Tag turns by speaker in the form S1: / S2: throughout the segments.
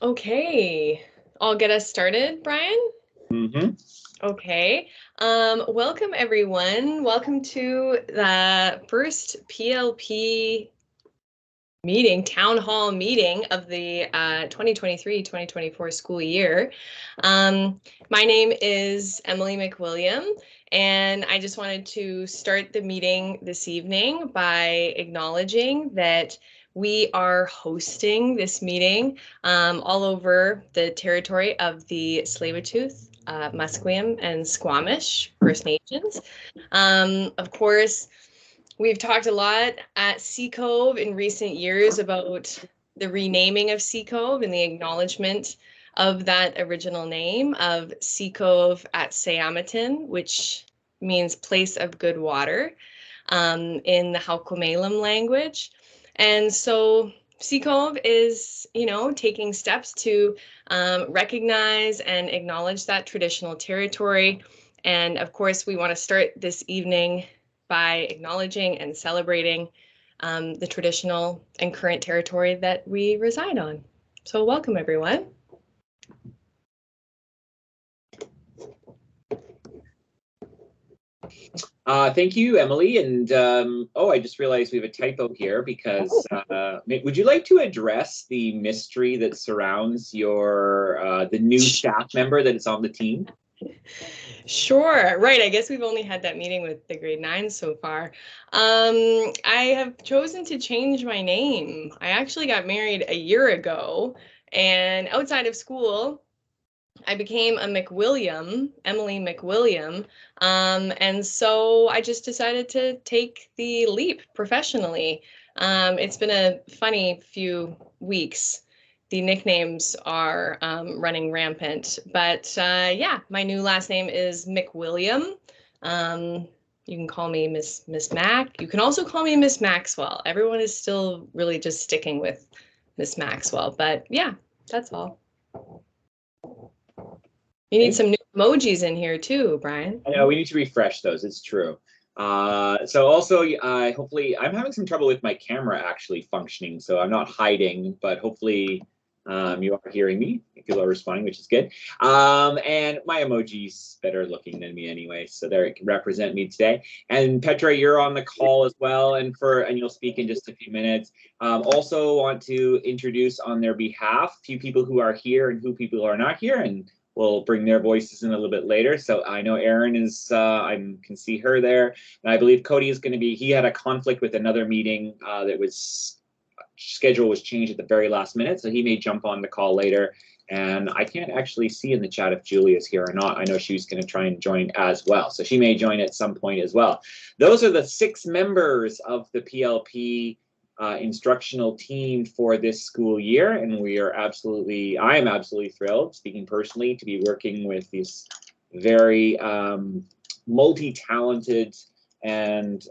S1: Okay, I'll get us started, Brian.
S2: Mm-hmm.
S1: Okay, welcome everyone. Welcome to the first PLP meeting, town hall meeting of the 2023-2024 school year. My name is Emily McWilliam, and I just wanted to start the meeting this evening by acknowledging that we are hosting this meeting all over the territory of the Tsleil-Waututh, Musqueam, and Squamish First Nations. Of course, we've talked a lot at Sea Cove in recent years about the renaming of Sea Cove and the acknowledgement of that original name of Sea Cove at Sayamatin, which means place of good water in the Halkomelem language. And so Sea Cove is, taking steps to recognize and acknowledge that traditional territory. And of course, we want to start this evening by acknowledging and celebrating the traditional and current territory that we reside on. So welcome, everyone.
S2: Thank you, Emily. And I just realized we have a typo here because would you like to address the mystery that surrounds the new staff member that is on the team?
S1: Sure. Right. I guess we've only had that meeting with the grade 9 so far. I have chosen to change my name. I actually got married a year ago, and outside of school, I became a McWilliam, Emily McWilliam. And so I just decided to take the leap professionally. It's been a funny few weeks. The nicknames are running rampant. But yeah, my new last name is McWilliam. You can call me Miss Mac. You can also call me Miss Maxwell. Everyone is still really just sticking with Miss Maxwell. But yeah, that's all. You need some new emojis in here too, Brian.
S2: I know we need to refresh those. It's true. So also, hopefully, I'm having some trouble with my camera actually functioning, so I'm not hiding, but hopefully you are hearing me. People are responding, which is good. And my emoji's better looking than me anyway, so they represent me today. And Petra, you're on the call as well, and you'll speak in just a few minutes. Also want to introduce on their behalf a few people who are here and who people are not here, and we'll bring their voices in a little bit later. So I know Erin is, I can see her there. And I believe Cody is going to be, he had a conflict with another meeting schedule was changed at the very last minute. So he may jump on the call later. And I can't actually see in the chat if Julia's here or not. I know she's going to try and join as well. So she may join at some point as well. Those are the 6 members of the PLP instructional team for this school year, and I am absolutely thrilled, speaking personally, to be working with these very multi-talented and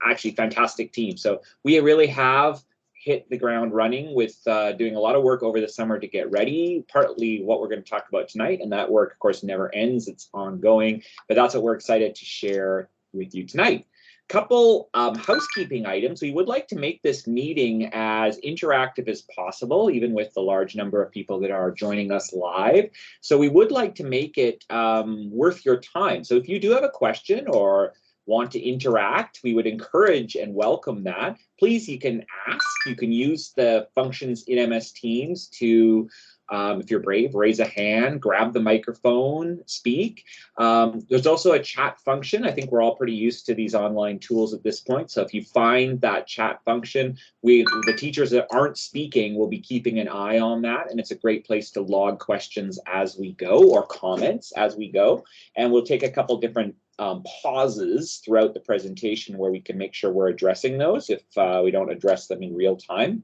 S2: actually fantastic team. So we really have hit the ground running with doing a lot of work over the summer to get ready, partly what we're going to talk about tonight, and that work, of course, never ends. It's ongoing, but that's what we're excited to share with you tonight. Couple housekeeping items. We would like to make this meeting as interactive as possible, even with the large number of people that are joining us live. So we would like to make it worth your time. So if you do have a question or want to interact, we would encourage and welcome that. Please, you can ask. You can use the functions in MS Teams to if you're brave, raise a hand, grab the microphone, speak. There's also a chat function. I think we're all pretty used to these online tools at this point. So if you find that chat function, the teachers that aren't speaking will be keeping an eye on that. And it's a great place to log questions as we go or comments as we go. And we'll take a couple different pauses throughout the presentation where we can make sure we're addressing those if we don't address them in real time.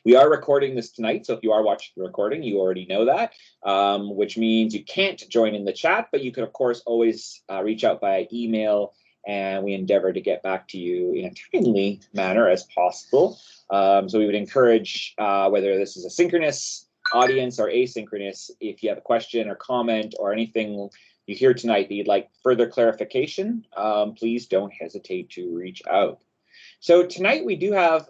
S2: We are recording this tonight, so if you are watching the recording, you already know that, which means you can't join in the chat, but you can, of course, always reach out via email, and we endeavor to get back to you in a timely manner as possible. So we would encourage, whether this is a synchronous audience or asynchronous, if you have a question or comment or anything you hear tonight that you'd like further clarification, please don't hesitate to reach out. So tonight we do have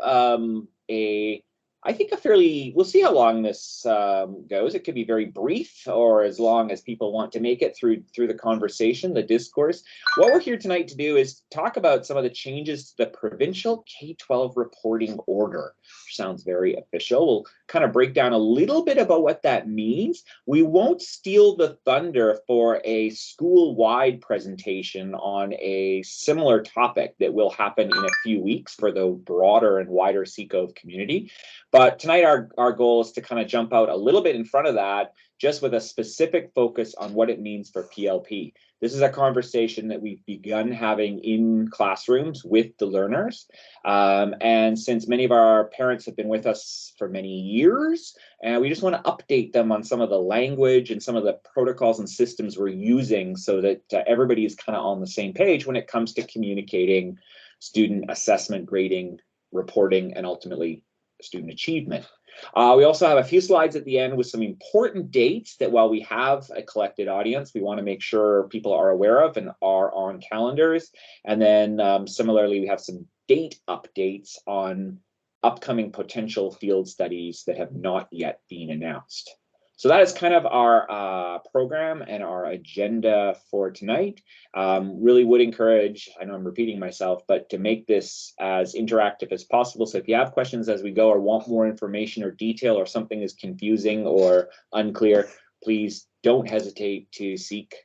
S2: a I think we'll see how long this goes. It could be very brief, or as long as people want to make it through the conversation, the discourse. What we're here tonight to do is talk about some of the changes to the provincial K-12 reporting order, which sounds very official. We'll kind of break down a little bit about what that means. We won't steal the thunder for a school-wide presentation on a similar topic that will happen in a few weeks for the broader and wider CCOVE community. But tonight, our goal is to kind of jump out a little bit in front of that, just with a specific focus on what it means for PLP. This is a conversation that we've begun having in classrooms with the learners. And since many of our parents have been with us for many years, and we just want to update them on some of the language and some of the protocols and systems we're using so that everybody is kind of on the same page when it comes to communicating student assessment, grading, reporting, and ultimately student achievement. We also have a few slides at the end with some important dates that, while we have a collected audience, we want to make sure people are aware of and are on calendars. And then similarly, we have some date updates on upcoming potential field studies that have not yet been announced. So that is kind of our program and our agenda for tonight. Really would encourage, I know I'm repeating myself, but to make this as interactive as possible. So if you have questions as we go or want more information or detail, or something is confusing or unclear, please don't hesitate to seek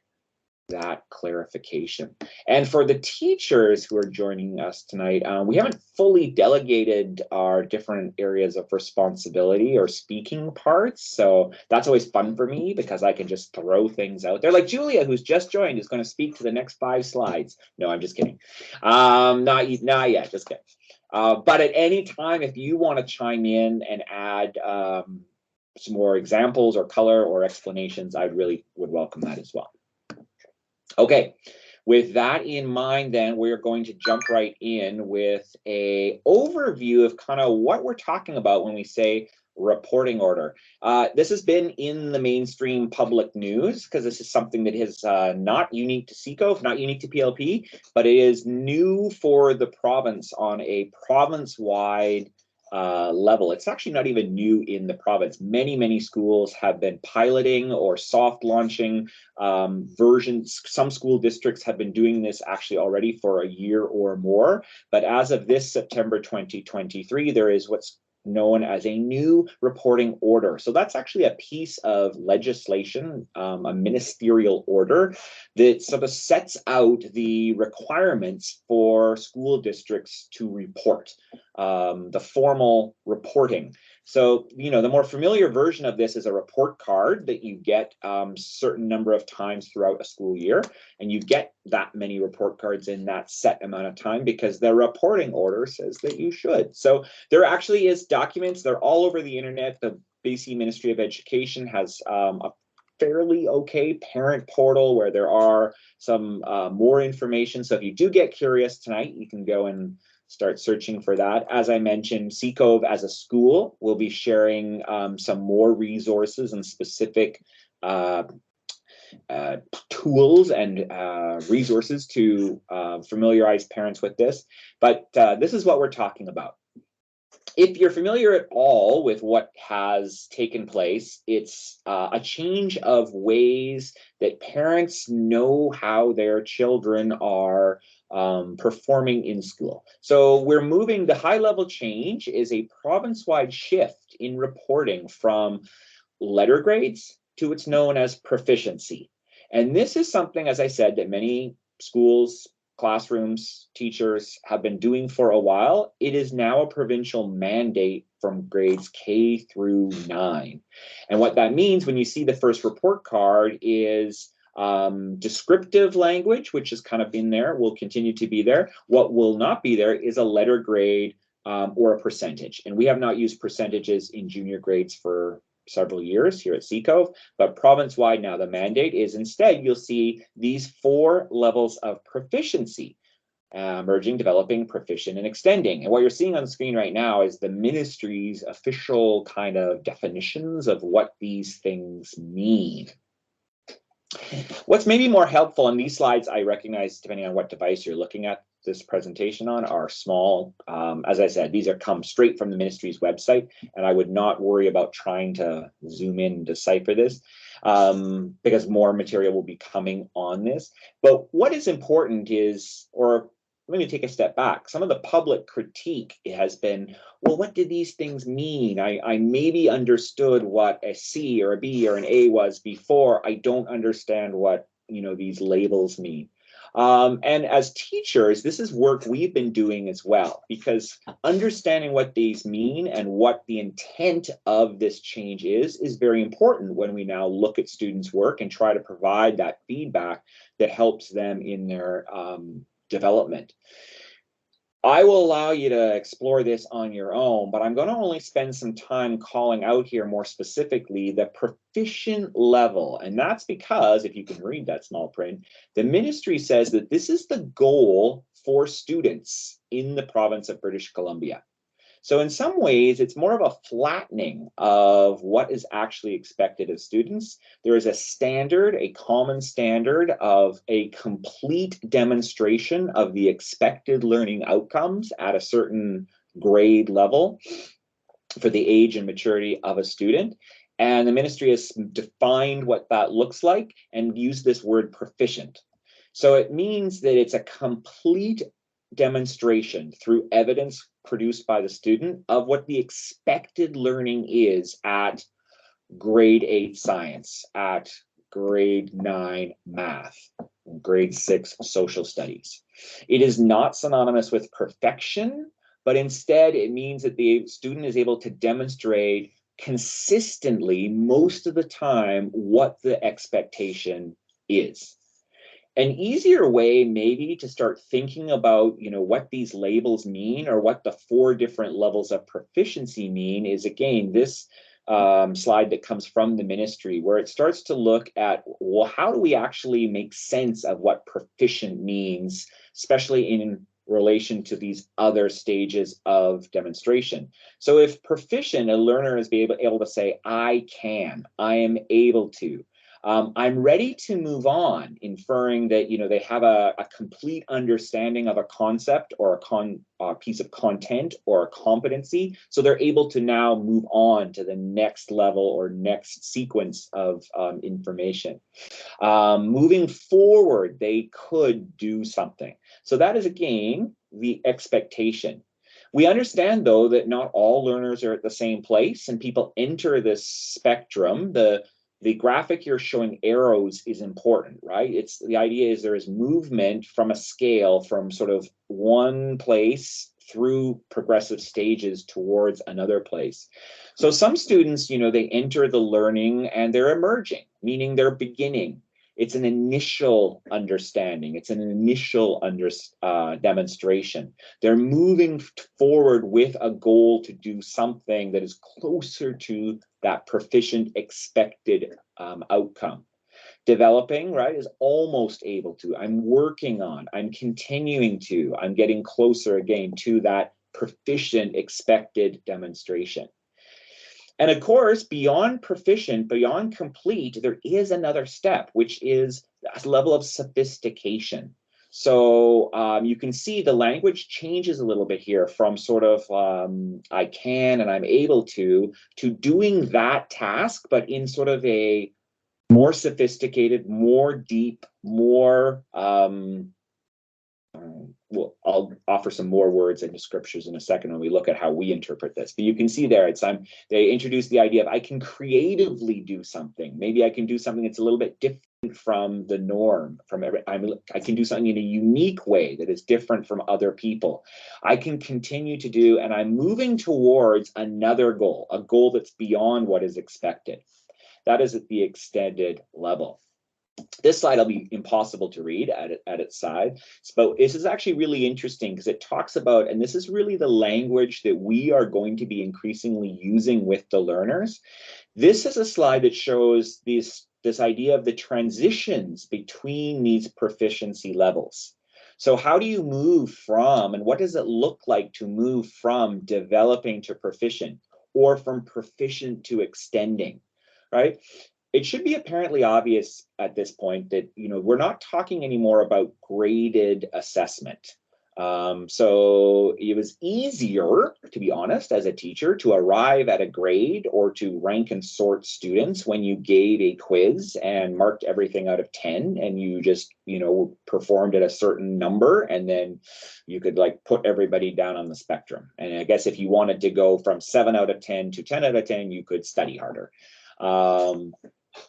S2: that clarification. And for the teachers who are joining us tonight, we haven't fully delegated our different areas of responsibility or speaking parts. So that's always fun for me because I can just throw things out there. Like Julia, who's just joined, is going to speak to the next 5 slides. No, I'm just kidding. Not yet, just kidding. But at any time, if you want to chime in and add some more examples or color or explanations, I really would welcome that as well. Okay, with that in mind, then we're going to jump right in with an overview of kind of what we're talking about when we say reporting order. This has been in the mainstream public news because this is something that is not unique to CCOVE, not unique to PLP, but it is new for the province on a province-wide level. It's actually not even new in the province. Many schools have been piloting or soft launching versions. Some school districts have been doing this actually already for a year or more. But as of this September 2023, there is what's known as a new reporting order. So that's actually a piece of legislation, a ministerial order that sort of sets out the requirements for school districts to report, the formal reporting. So, you know, the more familiar version of this is a report card that you get certain number of times throughout a school year, and you get that many report cards in that set amount of time because the reporting order says that you should. So there actually is documents. They're all over the internet. The BC Ministry of Education has a fairly okay parent portal where there are some more information. So if you do get curious tonight, you can go and start searching for that. As I mentioned, CCOVE as a school will be sharing some more resources and specific tools and resources to familiarize parents with this. But this is what we're talking about. If you're familiar at all with what has taken place, it's a change of ways that parents know how their children are performing in school. So we're moving, the high level change is a province-wide shift in reporting from letter grades to what's known as proficiency. And this is something, as I said, that many schools, classrooms, teachers have been doing for a while. It is now a provincial mandate from grades K through 9. And what that means when you see the first report card is descriptive language, which has kind of been there, will continue to be there. What will not be there is a letter grade or a percentage. And we have not used percentages in junior grades for several years here at CCOVE, but province-wide now the mandate is instead you'll see these 4 levels of proficiency: emerging, developing, proficient, and extending. And what you're seeing on the screen right now is the ministry's official kind of definitions of what these things mean. What's maybe more helpful, and these slides I recognize depending on what device you're looking at, this presentation on are small. As I said, these are come straight from the ministry's website, and I would not worry about trying to zoom in and decipher this, because more material will be coming on this. But what is important is, or let me take a step back. Some of the public critique has been, well, what did these things mean? I maybe understood what a C or a B or an A was before. I don't understand what, these labels mean. And as teachers, this is work we've been doing as well, because understanding what these mean and what the intent of this change is very important when we now look at students' work and try to provide that feedback that helps them in their development. I will allow you to explore this on your own, but I'm going to only spend some time calling out here more specifically the proficient level. And that's because, if you can read that small print, the ministry says that this is the goal for students in the province of British Columbia. So in some ways, it's more of a flattening of what is actually expected of students. There is a standard, a common standard of a complete demonstration of the expected learning outcomes at a certain grade level for the age and maturity of a student. And the ministry has defined what that looks like and used this word proficient. So it means that it's a complete demonstration through evidence produced by the student of what the expected learning is at grade 8 science, at grade 9 math, grade 6 social studies. It is not synonymous with perfection, but instead it means that the student is able to demonstrate consistently most of the time what the expectation is. An easier way maybe to start thinking about, what these labels mean or what the 4 different levels of proficiency mean is, again, this slide that comes from the ministry, where it starts to look at, well, how do we actually make sense of what proficient means, especially in relation to these other stages of demonstration. So if proficient, a learner is able to say, I can, I am able to. I'm ready to move on, inferring that they have a complete understanding of a concept or a piece of content or a competency, so they're able to now move on to the next level or next sequence of information. Moving forward, they could do something. So that is, again, the expectation. We understand, though, that not all learners are at the same place, and people enter this spectrum. The graphic here showing arrows is important, right? It's the idea is there is movement from a scale from sort of one place through progressive stages towards another place. So some students, they enter the learning and they're emerging, meaning they're beginning. It's an initial understanding. It's an initial demonstration. They're moving forward with a goal to do something that is closer to that proficient expected outcome. Developing, right, is almost able to. I'm working on, I'm continuing to, I'm getting closer again to that proficient expected demonstration. And of course, beyond proficient, beyond complete, there is another step, which is a level of sophistication. So you can see the language changes a little bit here from sort of I can and I'm able to doing that task, but in sort of a more sophisticated, more deep, more well, I'll offer some more words and descriptors in a second when we look at how we interpret this. But you can see there, they introduce the idea of I can creatively do something. Maybe I can do something that's a little bit different from the norm. I can do something in a unique way that is different from other people. I can continue to do, and I'm moving towards another goal, a goal that's beyond what is expected. That is at the extended level. This slide will be impossible to read at its side, but this is actually really interesting because it talks about, and this is really the language that we are going to be increasingly using with the learners. This is a slide that shows this idea of the transitions between these proficiency levels. So how do you move from, and what does it look like to move from developing to proficient, or from proficient to extending, right? It should be apparently obvious at this point that we're not talking anymore about graded assessment. So it was easier, to be honest, as a teacher, to arrive at a grade or to rank and sort students when you gave a quiz and marked everything out of 10 and you just, performed at a certain number, and then you could like put everybody down on the spectrum. And I guess if you wanted to go from 7 out of 10 to 10 out of 10, you could study harder.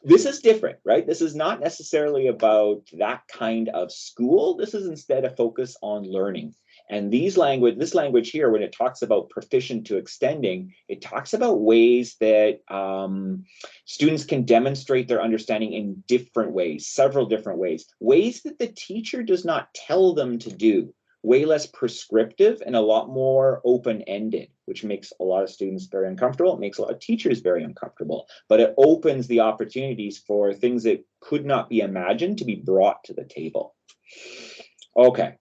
S2: This is different, right? This is not necessarily about that kind of school. This is instead a focus on learning. And this language here, when it talks about proficient to extending, it talks about ways that students can demonstrate their understanding in different ways, several different ways that the teacher does not tell them to do. Way less prescriptive and a lot more open-ended, which makes a lot of students very uncomfortable. It makes a lot of teachers very uncomfortable, but it opens the opportunities for things that could not be imagined to be brought to the table. Okay,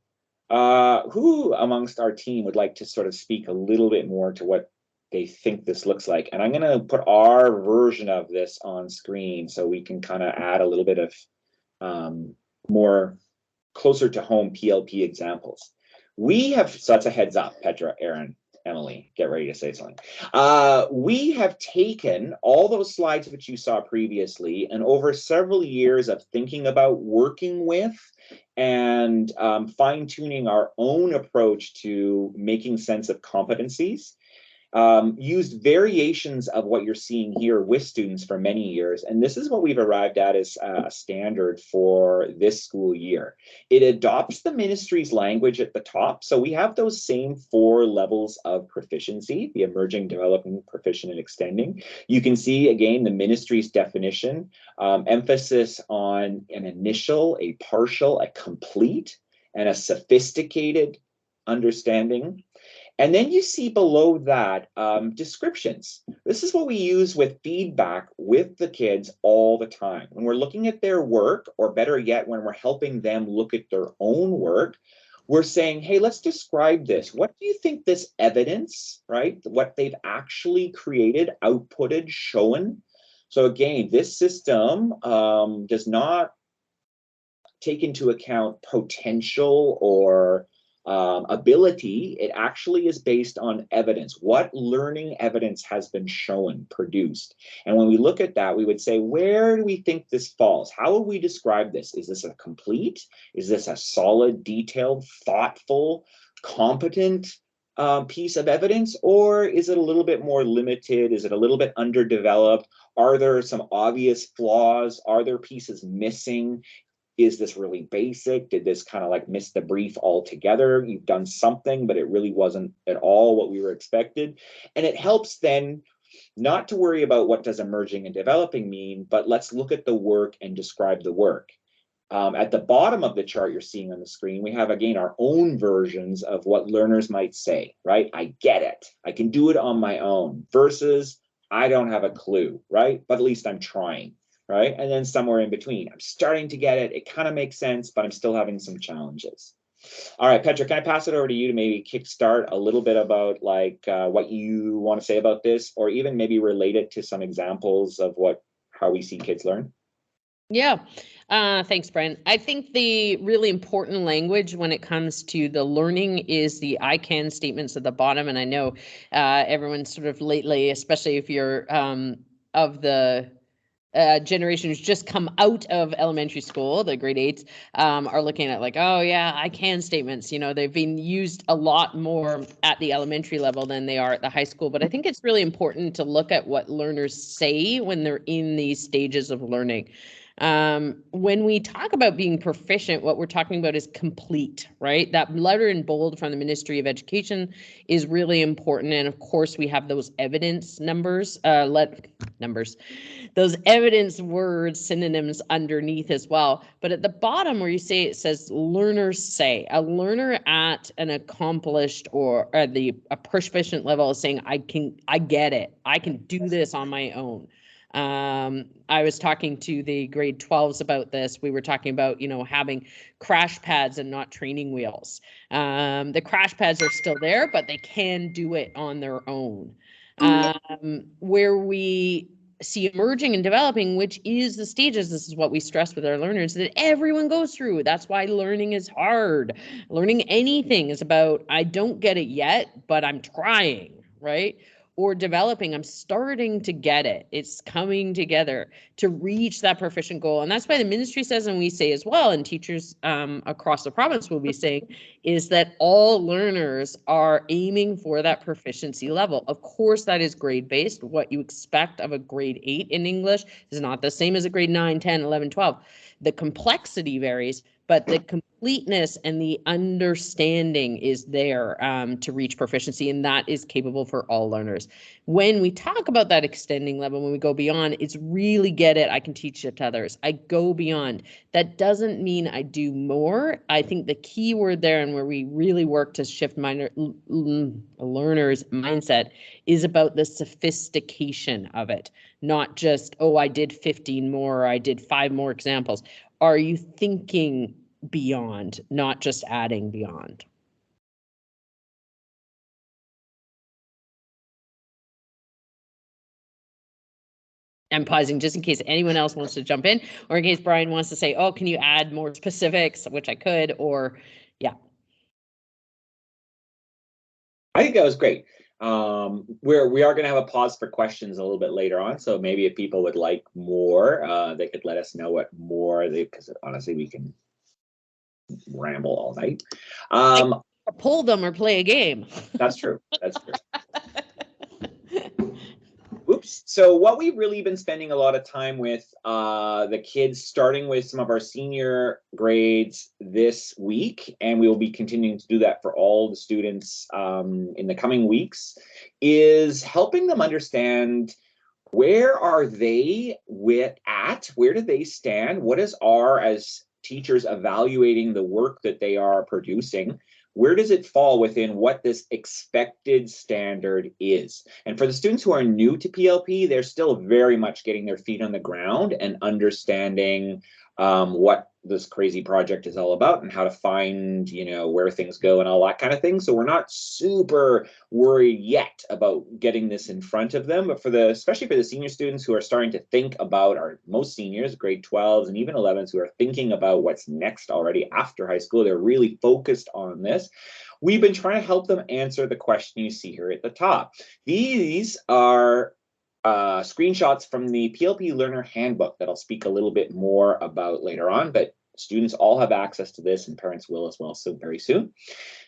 S2: who amongst our team would like to sort of speak a little bit more to what they think this looks like? And I'm gonna put our version of this on screen so we can kind of add a little bit of more closer to home PLP examples. So that's a heads up, Petra, Aaron, Emily, get ready to say something. We have taken all those slides which you saw previously, and over several years of thinking about working with and fine-tuning our own approach to making sense of competencies, used variations of what you're seeing here with students for many years. And this is what we've arrived at as a standard for this school year. It adopts the ministry's language at the top. So we have those same 4 levels of proficiency: the emerging, developing, proficient, and extending. You can see, again, the ministry's definition, emphasis on an initial, a partial, a complete, and a sophisticated understanding. And then you see below that descriptions. This is what we use with feedback with the kids all the time. When we're looking at their work, or better yet, when we're helping them look at their own work, we're saying, hey, let's describe this. What do you think this evidence, right? What they've actually created, outputted, shown. So again, this system does not take into account potential or ability. It actually is based on evidence. What learning evidence has been shown, produced? And when we look at that, we would say, where do we think this falls? How would we describe this? Is this a complete? Is this a solid, detailed, thoughtful, competent piece of evidence? Or is it a little bit more limited? Is it a little bit underdeveloped? Are there some obvious flaws? Are there pieces missing? Is this really basic? Did this kind of like miss the brief altogether? You've done something, but it really wasn't at all what we were expected. And it helps then not to worry about what does emerging and developing mean, but let's look at the work and describe the work. At the bottom of the chart you're seeing on the screen, we have, again, our own versions of what learners might say, right? I get it. I can do it on my own, versus I don't have a clue, right? But at least I'm trying. Right? And then somewhere in between, I'm starting to get it. It kind of makes sense, but I'm still having some challenges. All right, Petra, can I pass it over to you to maybe kickstart a little bit about like what you want to say about this, or even maybe relate it to some examples of how we see kids learn?
S3: Yeah. Thanks, Brent. I think the really important language when it comes to the learning is the I can statements at the bottom. And I know everyone sort of lately, especially if you're of the generations just come out of elementary school, the grade 8s, are looking at like, oh yeah, I can statements. They've been used a lot more at the elementary level than they are at the high school. But I think it's really important to look at what learners say when they're in these stages of learning. When we talk about being proficient, what we're talking about is complete, right? That letter in bold from the Ministry of Education is really important. And of course, we have those evidence numbers, those evidence words, synonyms underneath as well. But at the bottom where you say, it says learners say, a learner at an accomplished or a proficient level is saying, I get it. I can do this on my own. I was talking to the grade 12s about this. We were talking about, having crash pads and not training wheels. The crash pads are still there, but they can do it on their own. Where we see emerging and developing, which is the stages. This is what we stress with our learners, that everyone goes through. That's why learning is hard. Learning anything is about, I don't get it yet, but I'm trying, right? Or developing, I'm starting to get it. It's coming together to reach that proficient goal. And that's why the ministry says, and we say as well, and teachers across the province will be saying, is that all learners are aiming for that proficiency level. Of course, that is grade-based. What you expect of a grade 8 in English is not the same as a grade 9, 10, 11, 12. The complexity varies, but the completeness and the understanding is there to reach proficiency, and that is capable for all learners. When we talk about that extending level, when we go beyond, it's really get it, I can teach it to others. I go beyond. That doesn't mean I do more. I think the key word there, and where we really work to shift learners' mindset, is about the sophistication of it, not just, oh, I did 15 more, or I did 5 more examples. Are you thinking beyond, not just adding beyond? I'm pausing just in case anyone else wants to jump in, or in case Brian wants to say, oh, can you add more specifics, which I could, or yeah.
S2: I think that was great. We are going to have a pause for questions a little bit later on. So maybe if people would like more, they could let us know what more because honestly, we can ramble all night.
S3: Pull them or play a game.
S2: That's true. That's true. Oops. So what we've really been spending a lot of time with the kids, starting with some of our senior grades this week, and we will be continuing to do that for all the students in the coming weeks, is helping them understand where are they at, where do they stand, what is our, as teachers, evaluating the work that they are producing, where does it fall within what this expected standard is? And for the students who are new to PLP, they're still very much getting their feet on the ground and understanding what this crazy project is all about and how to find, where things go and all that kind of thing. So we're not super worried yet about getting this in front of them, but especially for the senior students who are starting to think about, our most seniors, grade 12s and even 11s, who are thinking about what's next already after high school, they're really focused on this. We've been trying to help them answer the question you see here at the top. These are screenshots from the PLP Learner Handbook that I'll speak a little bit more about later on, but students all have access to this and parents will as well, so very soon.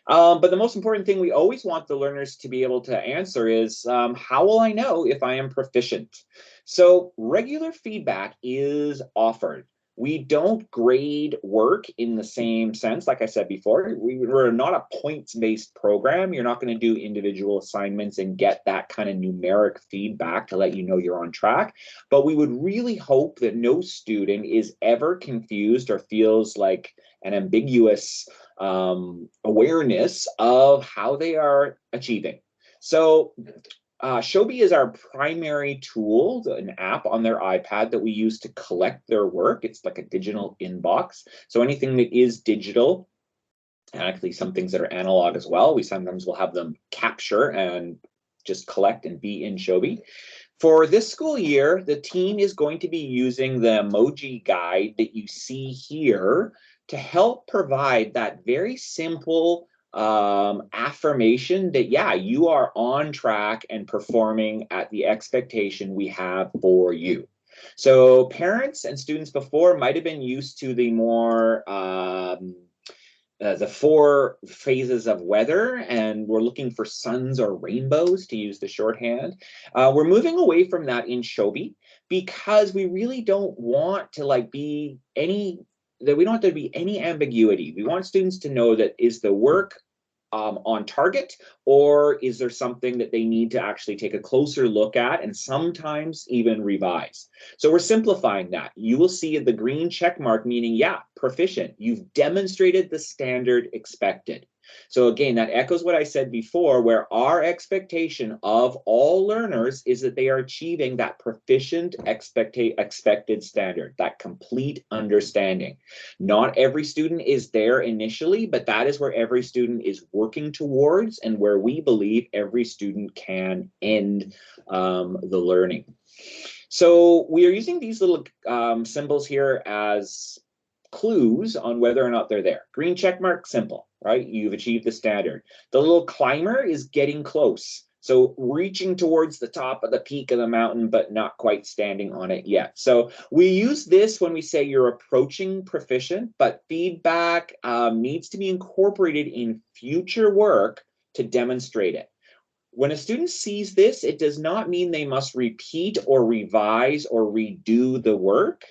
S2: But the most important thing we always want the learners to be able to answer is, how will I know if I am proficient? So regular feedback is offered. We don't grade work in the same sense. Like I said before, we're not a points-based program. You're not going to do individual assignments and get that kind of numeric feedback to let you know you're on track. But we would really hope that no student is ever confused or feels like an ambiguous awareness of how they are achieving. So Shobi is our primary tool, an app on their iPad that we use to collect their work. It's like a digital inbox. So anything that is digital, and actually some things that are analog as well, we sometimes will have them capture and just collect and be in Shobi. For this school year, the team is going to be using the emoji guide that you see here to help provide that very simple affirmation that, yeah, you are on track and performing at the expectation we have for you. So parents and students before might have been used to the more the 4 phases of weather, and we're looking for suns or rainbows, to use the shorthand. We're moving away from that in Shobi because we really don't want to we don't want there to be any ambiguity. We want students to know that is the work on target, or is there something that they need to actually take a closer look at and sometimes even revise? So we're simplifying that. You will see the green check mark meaning, yeah, proficient. You've demonstrated the standard expected. So again, that echoes what I said before, where our expectation of all learners is that they are achieving that proficient expected standard, that complete understanding. Not every student is there initially, but that is where every student is working towards and where we believe every student can end the learning. So we are using these little symbols here as clues on whether or not they're there. Green check mark, simple, right? You've achieved the standard. The little climber is getting close. So reaching towards the top of the peak of the mountain, but not quite standing on it yet. So we use this when we say you're approaching proficient, but feedback needs to be incorporated in future work to demonstrate it. When a student sees this, it does not mean they must repeat or revise or redo the work.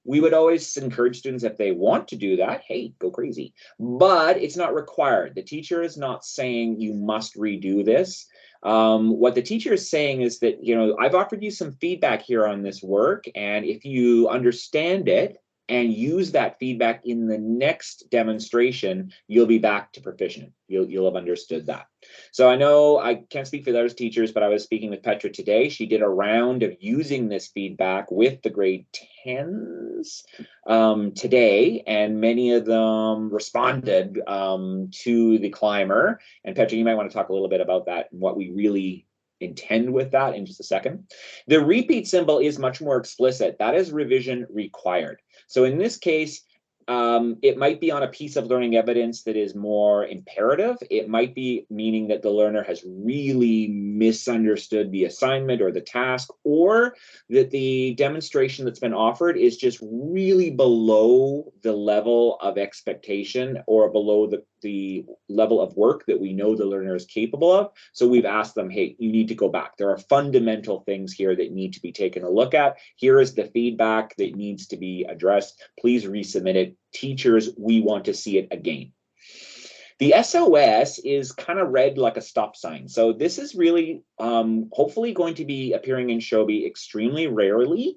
S2: We would always encourage students, if they want to do that, hey, go crazy. But it's not required. The teacher is not saying you must redo this. What the teacher is saying is that, you know, I've offered you some feedback here on this work, and if you understand it and use that feedback in the next demonstration, you'll be back to proficient. You'll have understood that. So I know I can't speak for the other teachers, but I was speaking with Petra today. She did a round of using this feedback with the grade 10s today, and many of them responded to the climber. And Petra, you might want to talk a little bit about that and what we really intend with that in just a second. The repeat symbol is much more explicit. That is revision required. So in this case, it might be on a piece of learning evidence that is more imperative. It might be meaning that the learner has really misunderstood the assignment or the task, or that the demonstration that's been offered is just really below the level of expectation or below the level of work that we know the learner is capable of. So we've asked them, hey, you need to go back. There are fundamental things here that need to be taken a look at. Here is the feedback that needs to be addressed. Please resubmit it. Teachers, we want to see it again. The SOS is kind of read like a stop sign. So this is really hopefully going to be appearing in Shobi extremely rarely.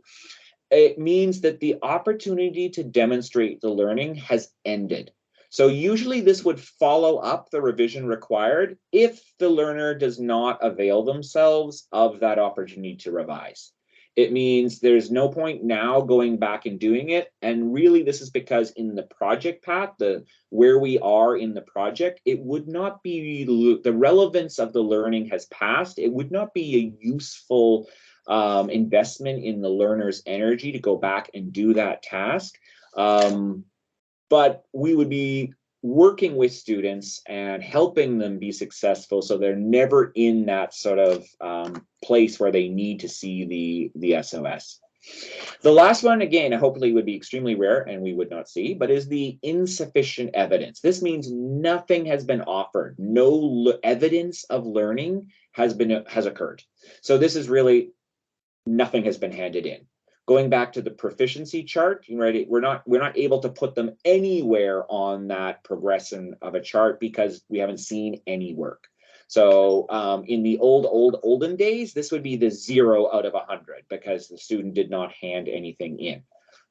S2: It means that the opportunity to demonstrate the learning has ended. So usually this would follow up the revision required if the learner does not avail themselves of that opportunity to revise. It means there's no point now going back and doing it. And really, this is because in the project path, where we are in the project, it would not be, the relevance of the learning has passed. It would not be a useful investment in the learner's energy to go back and do that task. But we would be working with students and helping them be successful so they're never in that sort of place where they need to see the SOS. The last one, again, hopefully would be extremely rare and we would not see, but is the insufficient evidence. This means nothing has been offered. No evidence of learning has occurred. So this is really nothing has been handed in. Going back to the proficiency chart, right, we're not able to put them anywhere on that progression of a chart because we haven't seen any work. So in the olden days, this would be the 0 out of 100 because the student did not hand anything in,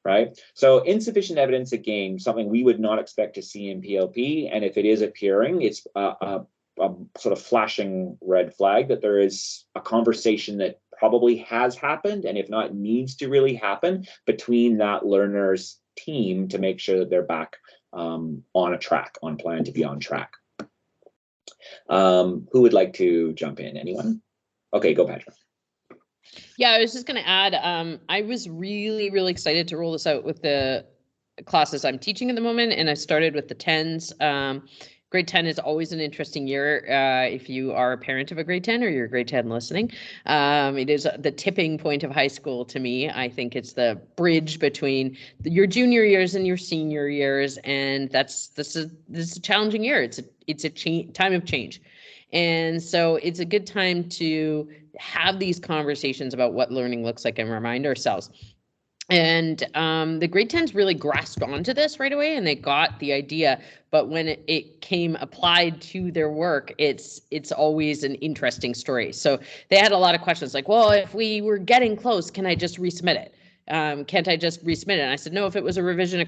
S2: right? So insufficient evidence, again, something we would not expect to see in PLP, and if it is appearing, it's a sort of flashing red flag that there is a conversation that probably has happened, and if not, needs to really happen between that learner's team to make sure that they're back on a track, on plan to be on track. Who would like to jump in? Anyone? Okay, go, Patrick.
S3: Yeah, I was just going to add, I was really, really excited to roll this out with the classes I'm teaching at the moment, and I started with the 10s. Grade 10 is always an interesting year if you are a parent of a grade 10 or you're a grade 10 listening. It is the tipping point of high school to me. I think it's the bridge between your junior years and your senior years, and this is a challenging year. It's a time of change. And so it's a good time to have these conversations about what learning looks like and remind ourselves. And the grade 10s really grasped onto this right away, and they got the idea. But when it came applied to their work, it's always an interesting story. So they had a lot of questions like, well, if we were getting close, can I just resubmit it? Can't I just resubmit it? And I said, no, if it was a revision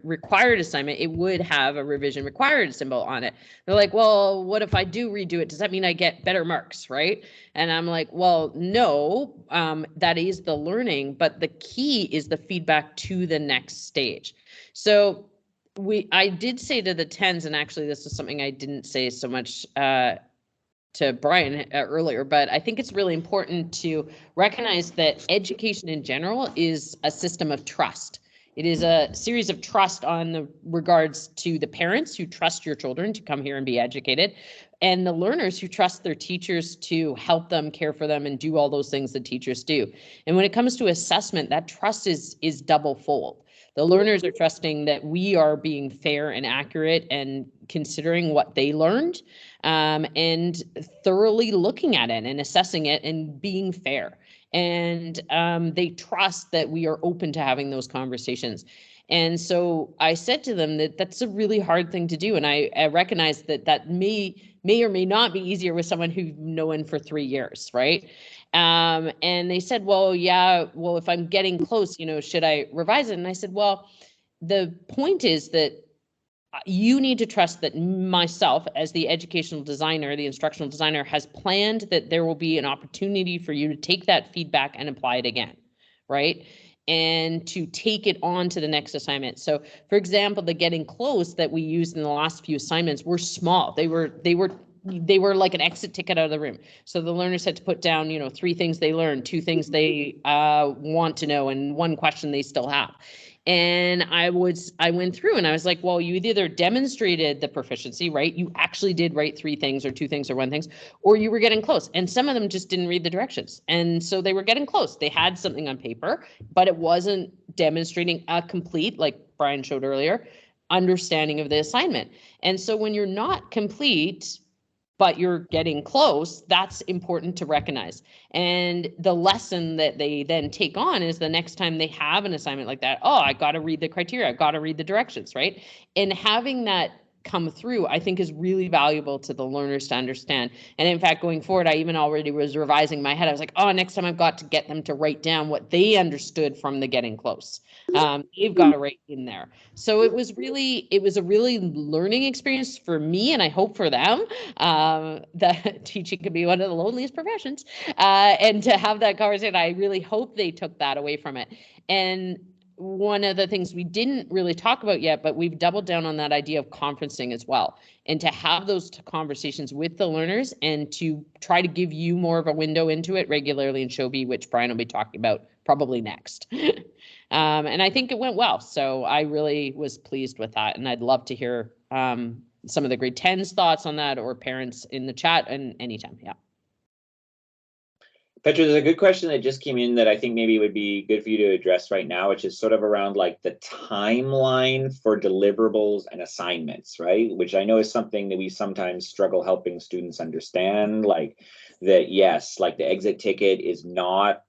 S3: required assignment, it would have a revision required symbol on it. They're like, well, what if I do redo it? Does that mean I get better marks, right? And I'm like, well, no, that is the learning, but the key is the feedback to the next stage. So I did say to the 10s, and actually this is something I didn't say so much to Brian earlier, but I think it's really important to recognize that education in general is a system of trust. It is a series of trust on the regards to the parents who trust your children to come here and be educated, and the learners who trust their teachers to help them, care for them, and do all those things that teachers do. And when it comes to assessment, that trust is double fold. The learners are trusting that we are being fair and accurate and considering what they learned, and thoroughly looking at it and assessing it and being fair. And they trust that we are open to having those conversations. And so I said to them that that's a really hard thing to do. And I recognize that may or may not be easier with someone who's known for 3 years, right? And they said, well, yeah, well, if I'm getting close, should I revise it? And I said, well, the point is that you need to trust that myself as the educational designer, the instructional designer, has planned that there will be an opportunity for you to take that feedback and apply it again, right? And to take it on to the next assignment. So for example, the getting close that we used in the last few assignments were small. They were like an exit ticket out of the room. So the learners had to put down, 3 things they learned, 2 things they want to know, and 1 question they still have. And I went through and I was like, well, you either demonstrated the proficiency, right? You actually did write 3 things or 2 things or 1 thing, or you were getting close. And some of them just didn't read the directions. And so they were getting close. They had something on paper, but it wasn't demonstrating a complete, like Brian showed earlier, understanding of the assignment. And so when you're not complete, but you're getting close, that's important to recognize. And the lesson that they then take on is the next time they have an assignment like that, oh, I got to read the criteria, I got to read the directions, right? And having that come through, I think, is really valuable to the learners to understand. And in fact, going forward, I even already was revising my head. I was like, oh, next time I've got to get them to write down what they understood from the getting close. They've got to write in there. So it was a really learning experience for me, and I hope for them. That teaching can be one of the loneliest professions. And to have that conversation, I really hope they took that away from it. And one of the things we didn't really talk about yet, but we've doubled down on that idea of conferencing as well, and to have those conversations with the learners and to try to give you more of a window into it regularly in Shobi, which Brian will be talking about probably next. And I think it went well. So I really was pleased with that. And I'd love to hear some of the grade 10's thoughts on that, or parents in the chat, and anytime. Yeah.
S2: Petra, there's a good question that just came in that I think maybe would be good for you to address right now, which is sort of around like the timeline for deliverables and assignments, right? Which I know is something that we sometimes struggle helping students understand, like that, yes, like the exit ticket is not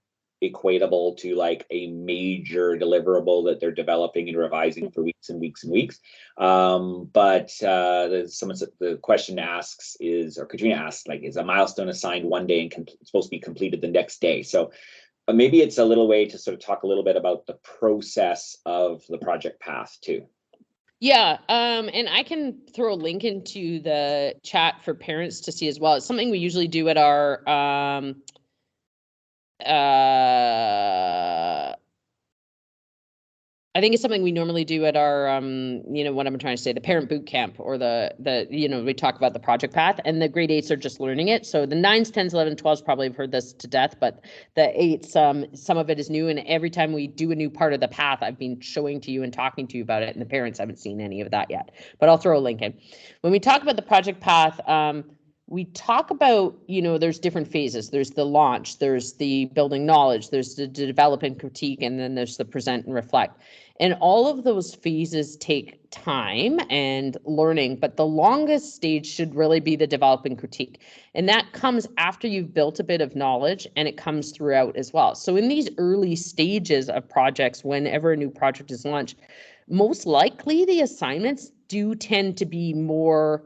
S2: equatable to like a major deliverable that they're developing and revising for weeks and weeks and weeks. But the question asks is, or Katrina asks, like, is a milestone assigned one day and supposed to be completed the next day? So maybe it's a little way to sort of talk a little bit about the process of the project path too.
S3: Yeah, and I can throw a link into the chat for parents to see as well. It's something we usually do at our I think it's something we normally do at our, what I'm trying to say, the parent boot camp, or we talk about the project path, and the grade 8s are just learning it. So the 9s, 10s, 11s, 12s probably have heard this to death, but the 8s, some of it is new. And every time we do a new part of the path, I've been showing to you and talking to you about it, and the parents haven't seen any of that yet, but I'll throw a link in. When we talk about the project path, we talk about, there's different phases. There's the launch, there's the building knowledge, there's the develop and critique, and then there's the present and reflect. And all of those phases take time and learning, but the longest stage should really be the develop and critique. And that comes after you've built a bit of knowledge, and it comes throughout as well. So in these early stages of projects, whenever a new project is launched, most likely the assignments do tend to be more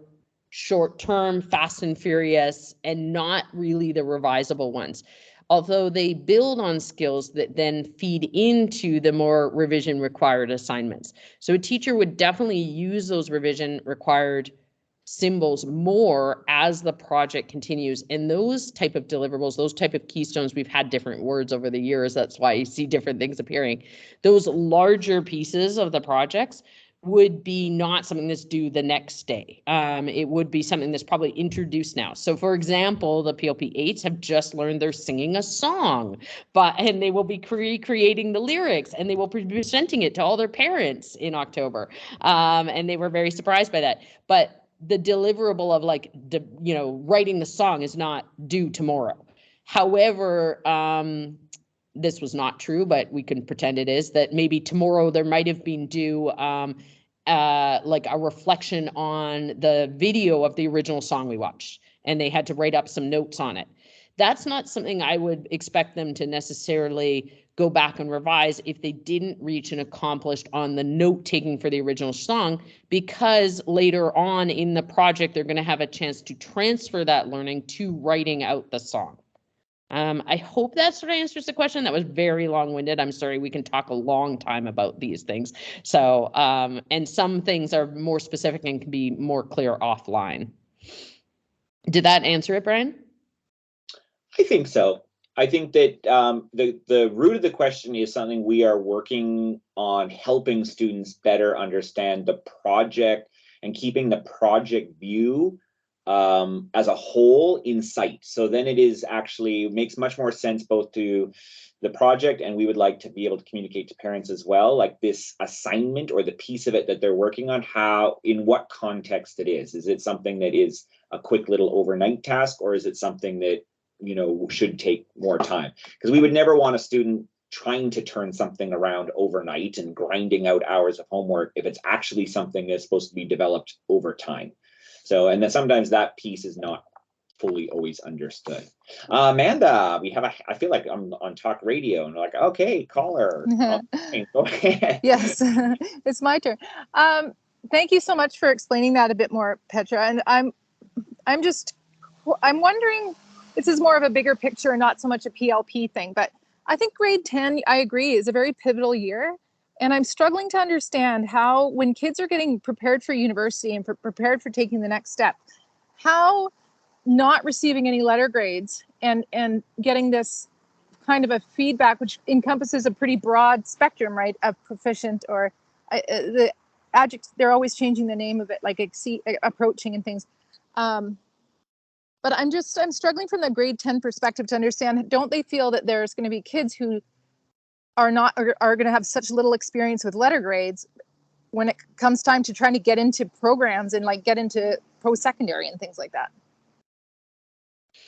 S3: short-term, fast and furious, and not really the revisable ones. although they build on skills that then feed into the more revision required assignments. So a teacher would definitely use those revision required symbols more as the project continues. And those type of deliverables, those type of keystones, we've had different words over the years. That's why you see different things appearing. Those larger pieces of the projects would be not something that's due the next day. It would be something that's probably introduced now. So for example, the PLP 8s have just learned they're singing a song, and they will be recreating the lyrics, and they will be presenting it to all their parents in October. And they were very surprised by that. But the deliverable of writing the song is not due tomorrow. However, this was not true, but we can pretend it is, that maybe tomorrow there might have been due like a reflection on the video of the original song we watched, and they had to write up some notes on it. That's not something I would expect them to necessarily go back and revise if they didn't reach and accomplished on the note taking for the original song, because later on in the project, they're going to have a chance to transfer that learning to writing out the song. I hope that sort of answers the question. That was very long-winded. I'm sorry, we can talk a long time about these things. So, and some things are more specific and can be more clear offline. Did that answer it, Brian?
S2: I think so. I think that the root of the question is something we are working on, helping students better understand the project and keeping the project view as a whole in sight. So then it makes much more sense both to the project, and we would like to be able to communicate to parents as well, like this assignment or the piece of it that they're working on, in what context it is. Is it something that is a quick little overnight task, or is it something that should take more time? Because we would never want a student trying to turn something around overnight and grinding out hours of homework if it's actually something that's supposed to be developed over time. So, and then sometimes that piece is not fully always understood. Amanda, I feel like I'm on talk radio and like, okay, caller. Go ahead.
S4: Yes, it's my turn. Thank you so much for explaining that a bit more, Petra. And I'm wondering, this is more of a bigger picture and not so much a PLP thing, but I think grade 10, I agree, is a very pivotal year. And I'm struggling to understand how, when kids are getting prepared for university and prepared for taking the next step, how not receiving any letter grades and getting this kind of a feedback, which encompasses a pretty broad spectrum, right, of proficient, or the adjectives, they're always changing the name of it, like exceed, approaching and things. But I'm struggling from the grade 10 perspective to understand, don't they feel that there's going to be kids who are going to have such little experience with letter grades when it comes time to trying to get into programs and like get into post-secondary and things like that?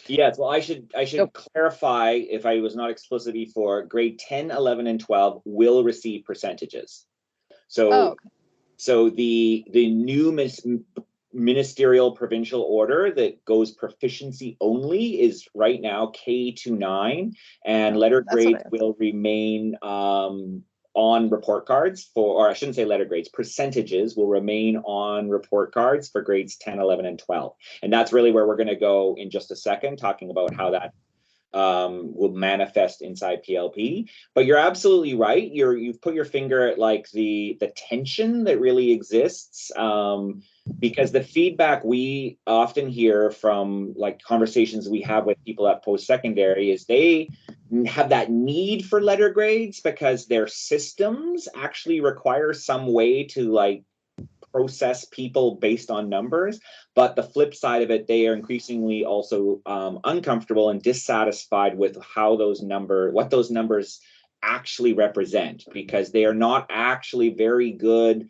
S2: Yes, well, I should clarify, if I was not explicit before, grade 10, 11, and 12 will receive percentages. So, so the new ministerial provincial order that goes proficiency only is right now K-9, and letter grades will remain on report cards or I shouldn't say letter grades, percentages will remain on report cards for grades 10, 11, and 12. And that's really where we're going to go in just a second, talking about how that will manifest inside PLP. But you're absolutely right. You've put your finger at like the tension that really exists, because the feedback we often hear from like conversations we have with people at post-secondary is they have that need for letter grades because their systems actually require some way to like process people based on numbers. But the flip side of it, they are increasingly also uncomfortable and dissatisfied with what those numbers actually represent, because they are not actually very good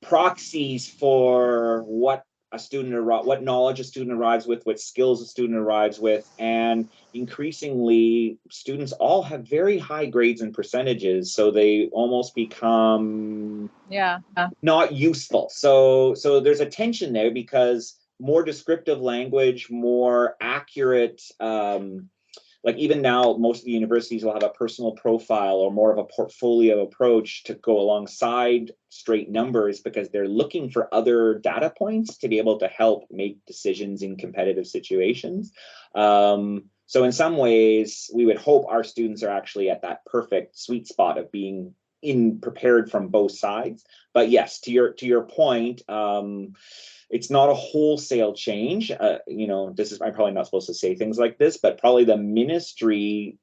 S2: proxies for what knowledge a student arrives with, what skills a student arrives with. And increasingly, students all have very high grades and percentages, so they almost become not useful. So there's a tension there, because more descriptive language, more accurate, like even now, most of the universities will have a personal profile or more of a portfolio approach to go alongside straight numbers, because they're looking for other data points to be able to help make decisions in competitive situations. So in some ways, we would hope our students are actually at that perfect sweet spot of being prepared from both sides. But yes, to your point, it's not a wholesale change. I'm probably not supposed to say things like this, but probably the ministry's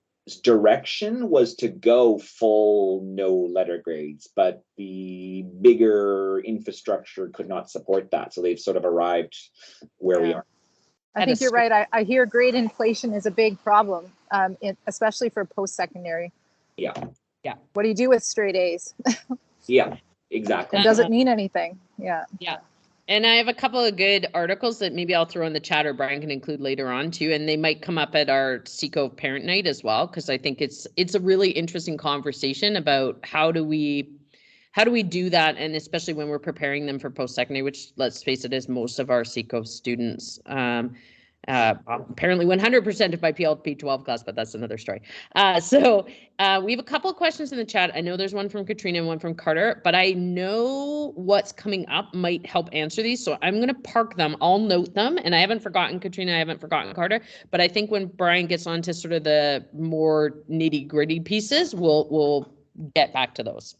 S2: direction was to go full no letter grades, but the bigger infrastructure could not support that. So they've sort of arrived where we are.
S4: I think you're right. I hear grade inflation is a big problem, especially for post-secondary.
S2: Yeah.
S3: Yeah.
S4: What do you do with straight A's?
S2: Yeah, exactly.
S4: And does it mean anything? Yeah.
S3: Yeah. And I have a couple of good articles that maybe I'll throw in the chat or Brian can include later on too. And they might come up at our SECO parent night as well, because I think it's a really interesting conversation about how do we do that, and especially when we're preparing them for post-secondary, which, let's face it, is most of our SECO students. Apparently 100% of my PLP 12 class, but that's another story. So we have a couple of questions in the chat. I know there's one from Katrina and one from Carter, but I know what's coming up might help answer these. So I'm going to park them. I'll note them. And I haven't forgotten Katrina. I haven't forgotten Carter. But I think when Brian gets on to sort of the more nitty-gritty pieces, we'll get back to those.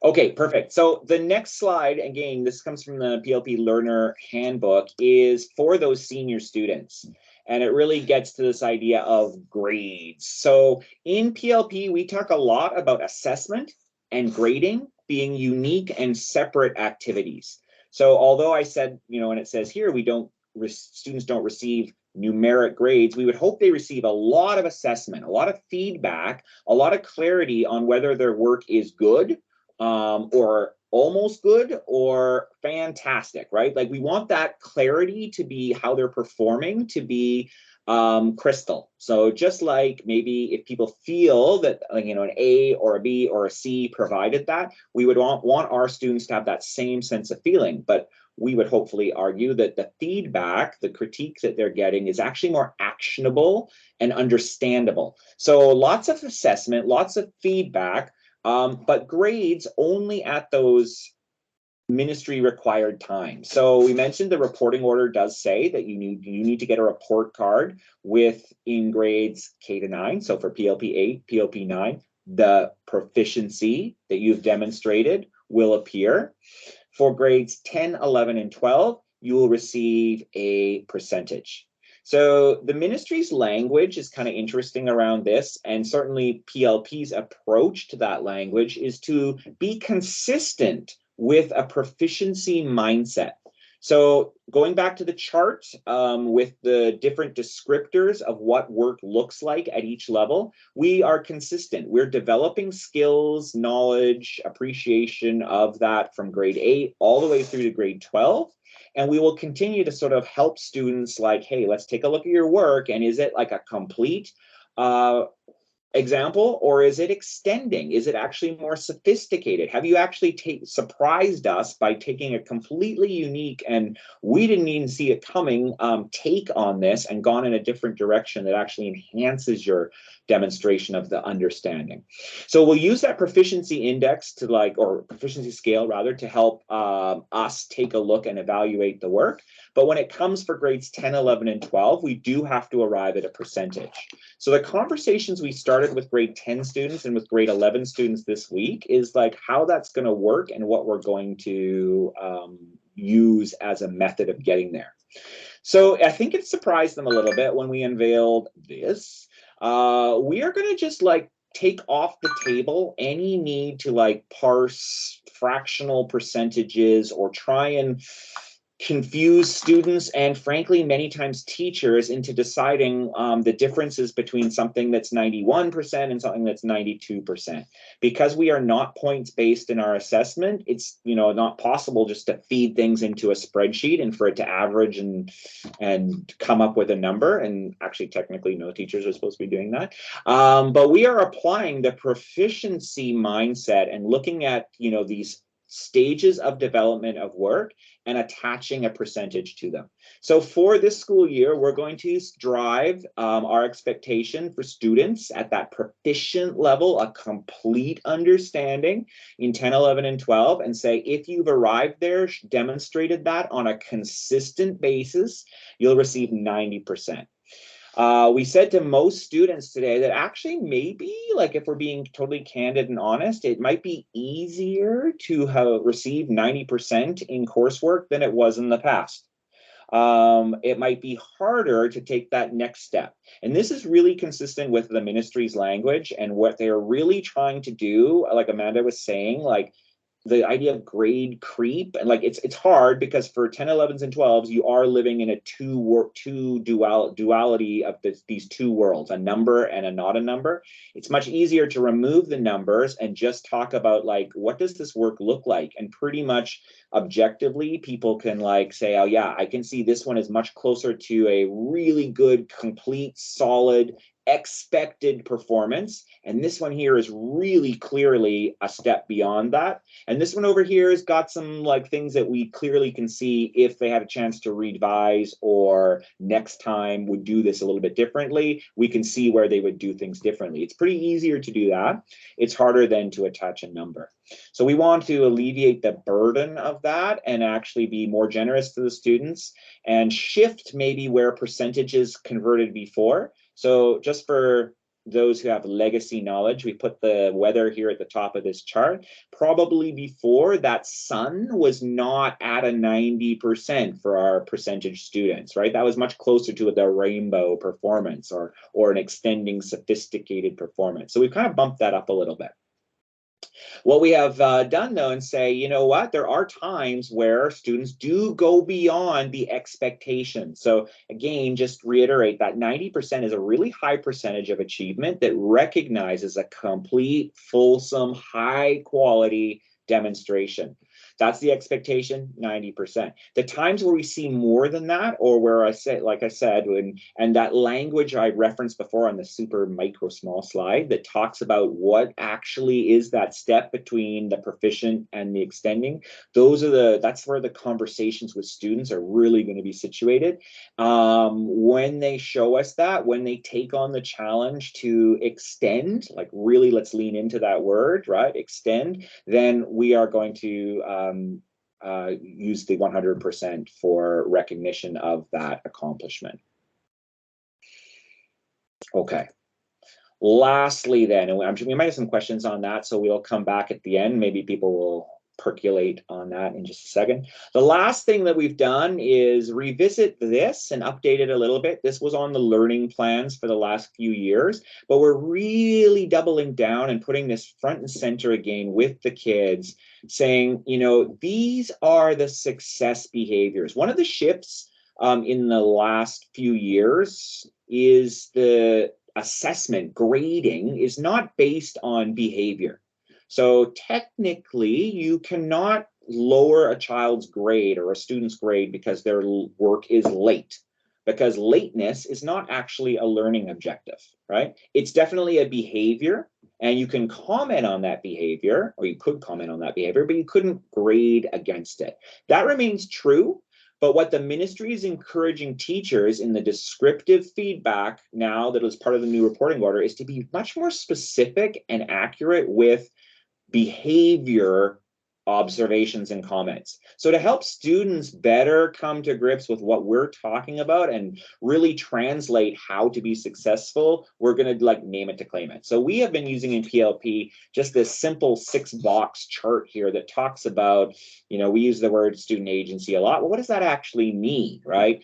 S2: Okay, perfect. So the next slide, again, this comes from the PLP Learner Handbook, is for those senior students. And it really gets to this idea of grades. So in PLP, we talk a lot about assessment and grading being unique and separate activities. So although I said, and it says here, students don't receive numeric grades, we would hope they receive a lot of assessment, a lot of feedback, a lot of clarity on whether their work is good, or almost good or fantastic, right? Like we want that clarity to be how they're performing to be crystal. So just like maybe if people feel that an A or a B or a C provided that, we would want our students to have that same sense of feeling. But we would hopefully argue that the feedback, the critique that they're getting is actually more actionable and understandable. So lots of assessment, lots of feedback, but grades only at those ministry required times. So we mentioned the reporting order does say that you need to get a report card in grades K to 9. So for PLP 8, PLP 9, the proficiency that you've demonstrated will appear. For grades 10, 11, and 12, you will receive a percentage. So the ministry's language is kind of interesting around this, and certainly PLP's approach to that language is to be consistent with a proficiency mindset. So going back to the chart with the different descriptors of what work looks like at each level, we are consistent. We're developing skills, knowledge, appreciation of that from grade 8 all the way through to grade 12. And we will continue to sort of help students like, hey, let's take a look at your work. And is it like a complete example, or is it extending? Is it actually more sophisticated? Have you actually surprised us by taking a completely unique, and we didn't even see it coming, take on this and gone in a different direction that actually enhances your demonstration of the understanding? So we'll use that proficiency index or proficiency scale rather, to help us take a look and evaluate the work. But when it comes for grades 10, 11, and 12, we do have to arrive at a percentage. So the conversations we started with grade 10 students and with grade 11 students this week is like how that's going to work and what we're going to use as a method of getting there. So I think it surprised them a little bit when we unveiled this. We are going to just take off the table any need to parse fractional percentages or try and confuse students and frankly many times teachers into deciding the differences between something that's 91% and something that's 92%. Because we are not points based in our assessment, it's not possible just to feed things into a spreadsheet and for it to average and come up with a number. And actually technically no teachers are supposed to be doing that, but we are applying the proficiency mindset and looking at these stages of development of work and attaching a percentage to them. So for this school year, we're going to drive our expectation for students at that proficient level, a complete understanding in 10, 11, and 12, and say, if you've arrived there, demonstrated that on a consistent basis, you'll receive 90%. We said to most students today that actually maybe, like if we're being totally candid and honest, it might be easier to have received 90% in coursework than it was in the past. It might be harder to take that next step. And this is really consistent with the ministry's language and what they're really trying to do, like Amanda was saying, like the idea of grade creep, and like it's hard because for 10, 11s and 12s you are living in a duality of these two worlds, a number and a not a number. It's much easier to remove the numbers and just talk about like, what does this work look like? And pretty much objectively people can like say, oh yeah, I can see this one is much closer to a really good, complete, solid, expected performance, and this one here is really clearly a step beyond that, and this one over here has got some like things that we clearly can see if they had a chance to revise or next time would do this a little bit differently, we can see where they would do things differently. It's pretty easier to do that. It's harder than to attach a number. So we want to alleviate the burden of that and actually be more generous to the students and shift maybe where percentages converted before. So just for those who have legacy knowledge, we put the weather here at the top of this chart. Probably before, that sun was not at a 90% for our percentage students, right? That was much closer to the rainbow performance or an extending sophisticated performance. So we've kind of bumped that up a little bit. What we have done though, and say, you know what, there are times where students do go beyond the expectation. So again, just reiterate that 90% is a really high percentage of achievement that recognizes a complete, fulsome, high quality demonstration. That's the expectation, 90%. The times where we see more than that, or where I say, like I said, and that language I referenced before on the super micro small slide that talks about what actually is that step between the proficient and the extending, that's where the conversations with students are really going to be situated. When they show us that, when they take on the challenge to extend, like really let's lean into that word, right? Extend, then we are going to use the 100% for recognition of that accomplishment. Okay. Lastly, then, and we might have some questions on that, so we'll come back at the end. Maybe people will percolate on that in just a second. The last thing that we've done is revisit this and update it a little bit. This was on the learning plans for the last few years, but we're really doubling down and putting this front and center again with the kids, saying, you know, these are the success behaviors. One of the shifts in the last few years is the assessment grading is not based on behavior. So technically, you cannot lower a child's grade or a student's grade because their work is late, because lateness is not actually a learning objective, right? It's definitely a behavior, and you can comment on that behavior, or you could comment on that behavior, but you couldn't grade against it. That remains true. But what the ministry is encouraging teachers in the descriptive feedback now that is part of the new reporting order is to be much more specific and accurate with behavior observations and comments. So to help students better come to grips with what we're talking about and really translate how to be successful, we're going to like name it to claim it. So we have been using in PLP just this simple 6-box chart here that talks about, you know, we use the word student agency a lot. Well, what does that actually mean, right?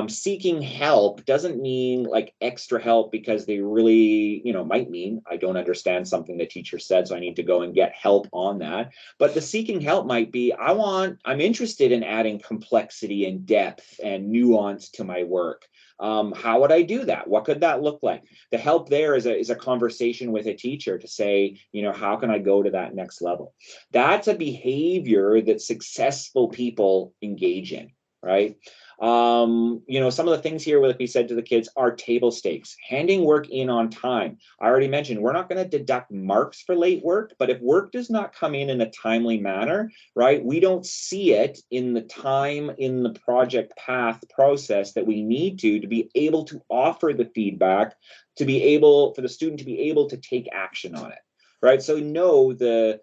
S2: Seeking help doesn't mean like extra help because they really, you know, might mean I don't understand something the teacher said, so I need to go and get help on that. But the seeking help might be, I'm interested in adding complexity and depth and nuance to my work. How would I do that? What could that look like? The help there is a conversation with a teacher to say, you know, how can I go to that next level? That's a behavior that successful people engage in, right? You know, some of the things here, like we said to the kids, are table stakes. Handing work in on time. I already mentioned we're not going to deduct marks for late work, but if work does not come in a timely manner, right, we don't see it in the time in the project path process that we need to be able to offer the feedback, to be able for the student to be able to take action on it, right? So no, the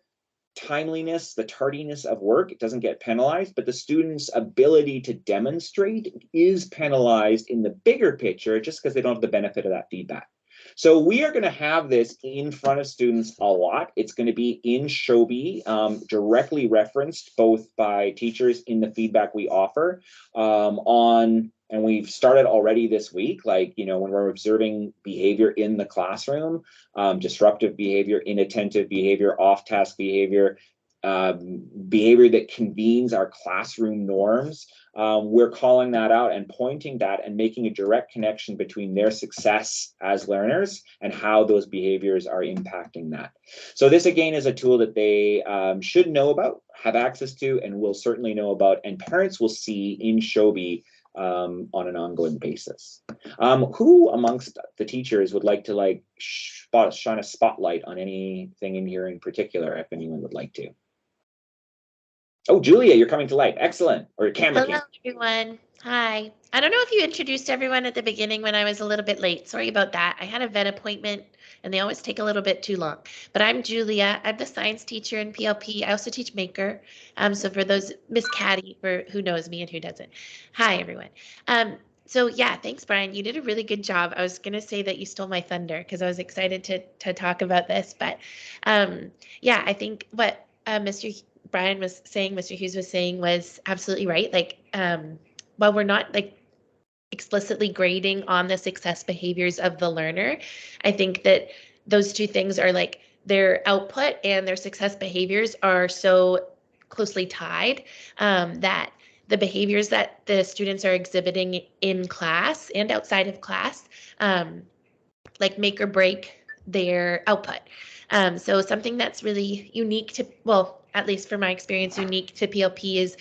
S2: timeliness, the tardiness of work, it doesn't get penalized, but the student's ability to demonstrate is penalized in the bigger picture just because they don't have the benefit of that feedback. So we are going to have this in front of students a lot. It's going to be in Shobi, directly referenced both by teachers in the feedback we offer and we've started already this week, like, you know, when we're observing behavior in the classroom, disruptive behavior, inattentive behavior, off-task behavior, behavior that convenes our classroom norms. We're calling that out and pointing that and making a direct connection between their success as learners and how those behaviors are impacting that. So this, again, is a tool that they should know about, have access to, and will certainly know about, and parents will see in Shobi on an ongoing basis. Who amongst the teachers would like to shine a spotlight on anything in here in particular, if anyone would like to? Oh, Julia, you're coming to life. Excellent. Or your camera.
S5: Hello, everyone. Hi. I don't know if you introduced everyone at the beginning when I was a little bit late. Sorry about that. I had a vet appointment and they always take a little bit too long. But I'm Julia. I'm the science teacher in PLP. I also teach Maker. So for those, Miss Caddy, for who knows me and who doesn't. Hi, everyone. So yeah, thanks, Brian. You did a really good job. I was going to say that you stole my thunder because I was excited to talk about this. But yeah, I think what Mr. Brian was saying, Mr. Hughes was saying was absolutely right. Like, while we're not like explicitly grading on the success behaviors of the learner, I think that those two things are like their output and their success behaviors are so closely tied that the behaviors that the students are exhibiting in class and outside of class like make or break their output. So something that's really unique to, well, at least for my experience, unique to PLP is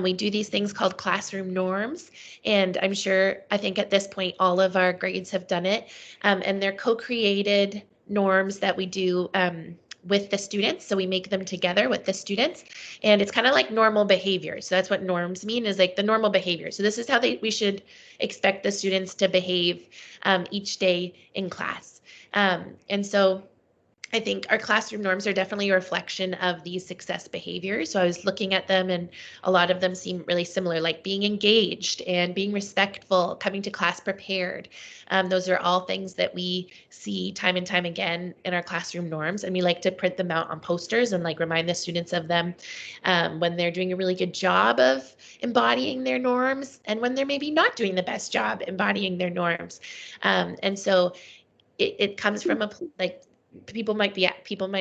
S5: we do these things called classroom norms. And I'm sure, I think at this point, all of our grades have done it. And they're co-created norms that we do with the students. So we make them together with the students. And it's kind of like normal behavior. So that's what norms mean, is like the normal behavior. So this is how we should expect the students to behave each day in class. And so I think our classroom norms are definitely a reflection of these success behaviors. So I was looking at them and a lot of them seem really similar, like being engaged and being respectful, coming to class prepared. Those are all things that we see time and time again in our classroom norms, and we like to print them out on posters and like remind the students of them when they're doing a really good job of embodying their norms and when they're maybe not doing the best job embodying their norms. And so it comes from people might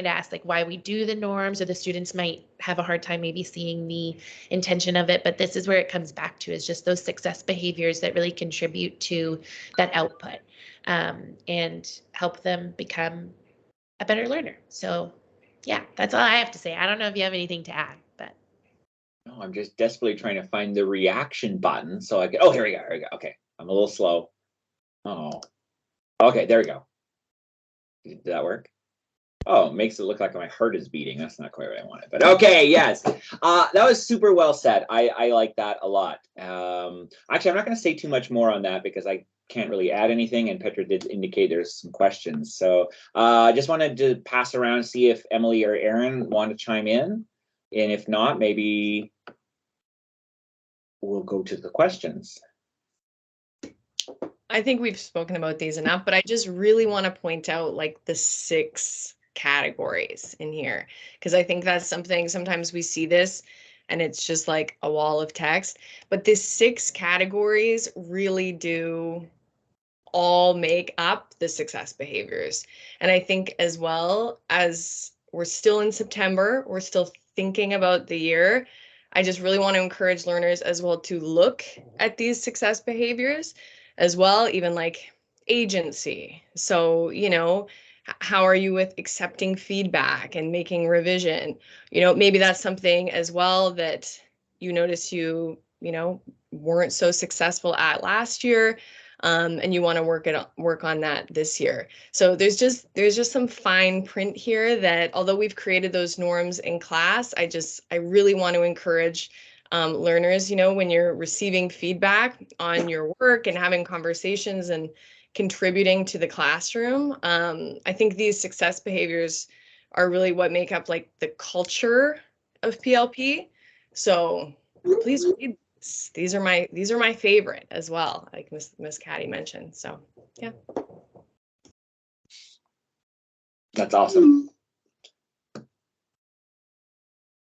S5: ask like why we do the norms, or the students might have a hard time maybe seeing the intention of it, but this is where it comes back to, is just those success behaviors that really contribute to that output and help them become a better learner. So yeah, that's all I have to say. I don't know if you have anything to add, but
S2: no, I'm just desperately trying to find the reaction button so I can, oh, here we go. Okay, I'm a little slow. Oh, okay, there we go. Did that work? Oh, it makes it look like my heart is beating. That's not quite what I wanted, but okay, yes. That was super well said. I like that a lot. Actually, I'm not going to say too much more on that because I can't really add anything, and Petra did indicate there's some questions. So I just wanted to pass around and see if Emily or Aaron want to chime in, and if not, maybe we'll go to the questions.
S1: I think we've spoken about these enough, but I just really want to point out like the 6 categories in here, because I think that's something, sometimes we see this and it's just like a wall of text, but these 6 categories really do all make up the success behaviors. And I think as well, as we're still in September, we're still thinking about the year, I just really want to encourage learners as well to look at these success behaviors as well, even like agency. So, you know, how are you with accepting feedback and making revision? You know, maybe that's something as well that you notice you weren't so successful at last year, and you want to work on that this year. So there's just some fine print here that although we've created those norms in class, I really want to encourage learners, you know, when you're receiving feedback on your work and having conversations and contributing to the classroom, I think these success behaviors are really what make up like the culture of PLP. So please read this. These are my favorite as well, like Miss Caddy mentioned. So yeah.
S2: That's awesome.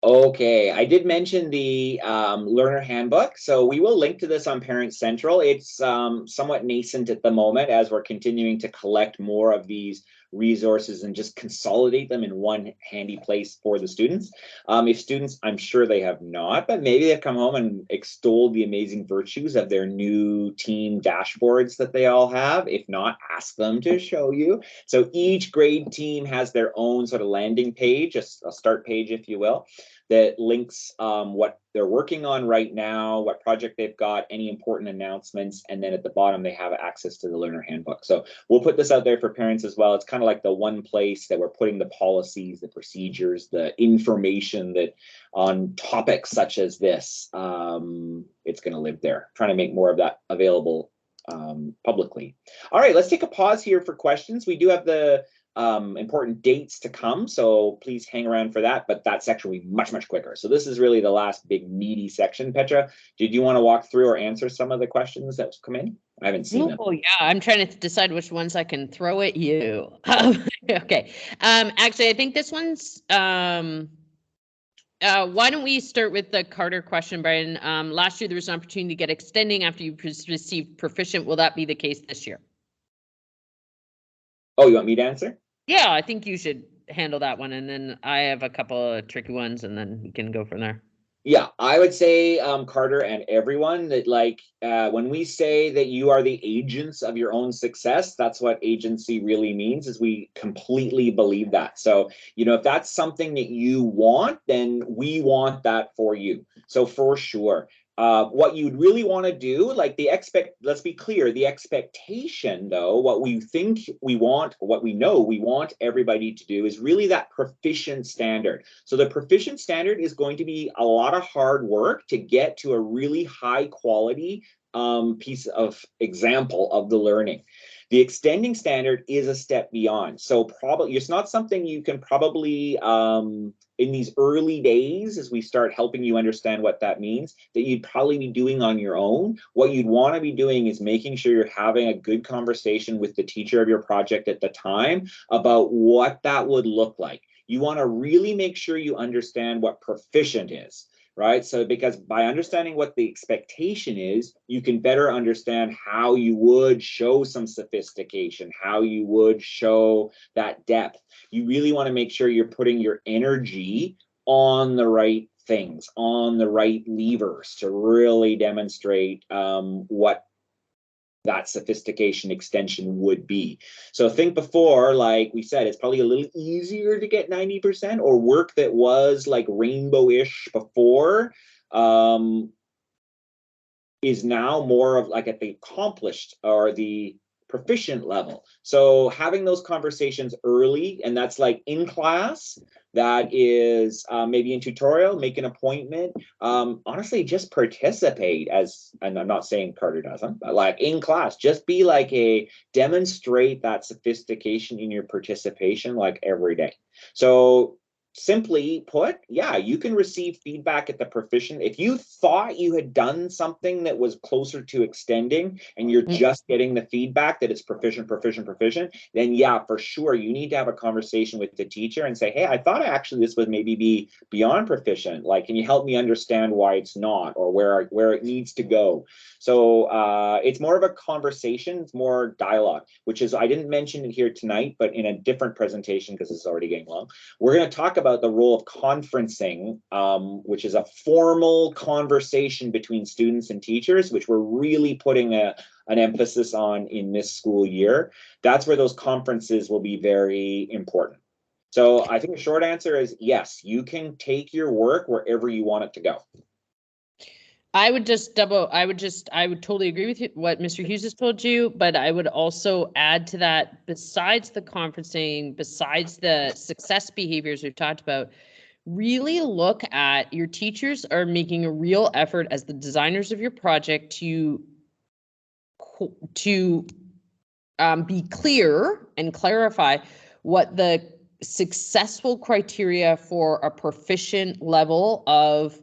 S2: Okay, I did mention the learner handbook, so we will link to this on Parent Central. It's somewhat nascent at the moment as we're continuing to collect more of these resources and just consolidate them in one handy place for the students. If students, I'm sure they have not, but maybe they've come home and extolled the amazing virtues of their new team dashboards that they all have. If not, ask them to show you. So each grade team has their own sort of landing page, a start page, if you will, that links what they're working on right now, what project they've got, any important announcements, and then at the bottom they have access to the learner handbook. So we'll put this out there for parents as well. It's kind of like the one place that we're putting the policies, the procedures, the information that on topics such as this, it's going to live there. Trying to make more of that available publicly. All right, let's take a pause here for questions. We do have the important dates to come, so please hang around for that, but that section will be much quicker. So this is really the last big meaty section. Petra, did you want to walk through or answer some of the questions that come in? I haven't seen them.
S3: Oh yeah, I'm trying to decide which ones I can throw at you. Okay, actually I think this one's why don't we start with the Carter question, Brian? Last year there was an opportunity to get extending after you received proficient. Will that be the case this year?
S2: Oh, you want me to answer?
S3: Yeah, I think you should handle that one, and then I have a couple of tricky ones, and then we can go from there.
S2: Yeah, I would say, Carter and everyone, that like when we say that you are the agents of your own success, that's what agency really means, is we completely believe that. So, you know, if that's something that you want, then we want that for you. So for sure. What you'd really want to do, like let's be clear, the expectation though, what we think we want, what we know we want everybody to do is really that proficient standard. So the proficient standard is going to be a lot of hard work to get to a really high quality piece of example of the learning. The extending standard is a step beyond. So probably it's not something you can probably in these early days, as we start helping you understand what that means, that you'd probably be doing on your own. What you'd want to be doing is making sure you're having a good conversation with the teacher of your project at the time about what that would look like. You want to really make sure you understand what proficient is. Right? So because by understanding what the expectation is, you can better understand how you would show some sophistication, how you would show that depth. You really want to make sure you're putting your energy on the right things, on the right levers to really demonstrate what that sophistication extension would be. So think before, like we said, it's probably a little easier to get 90%, or work that was like rainbow-ish before is now more of like at the accomplished or the proficient level. So having those conversations early, and that's like in class, that is maybe in tutorial, make an appointment. Honestly, just participate as, and I'm not saying Carter doesn't, but like in class, just be like demonstrate that sophistication in your participation like every day. So simply put, yeah, you can receive feedback at the proficient. If you thought you had done something that was closer to extending and you're just getting the feedback that it's proficient, then yeah, for sure, you need to have a conversation with the teacher and say, hey, I thought actually this would maybe be beyond proficient. Like, can you help me understand why it's not, or where it needs to go? So it's more of a conversation, it's more dialogue, which is, I didn't mention it here tonight, but in a different presentation, because it's already getting long, we're going to talk about the role of conferencing, which is a formal conversation between students and teachers, which we're really putting an emphasis on in this school year. That's where those conferences will be very important. So I think the short answer is yes, you can take your work wherever you want it to go.
S3: I would totally agree with you, what Mr. Hughes has told you, but I would also add to that, besides the conferencing, besides the success behaviors we've talked about, really look at your teachers are making a real effort as the designers of your project to be clear and clarify what the successful criteria for a proficient level of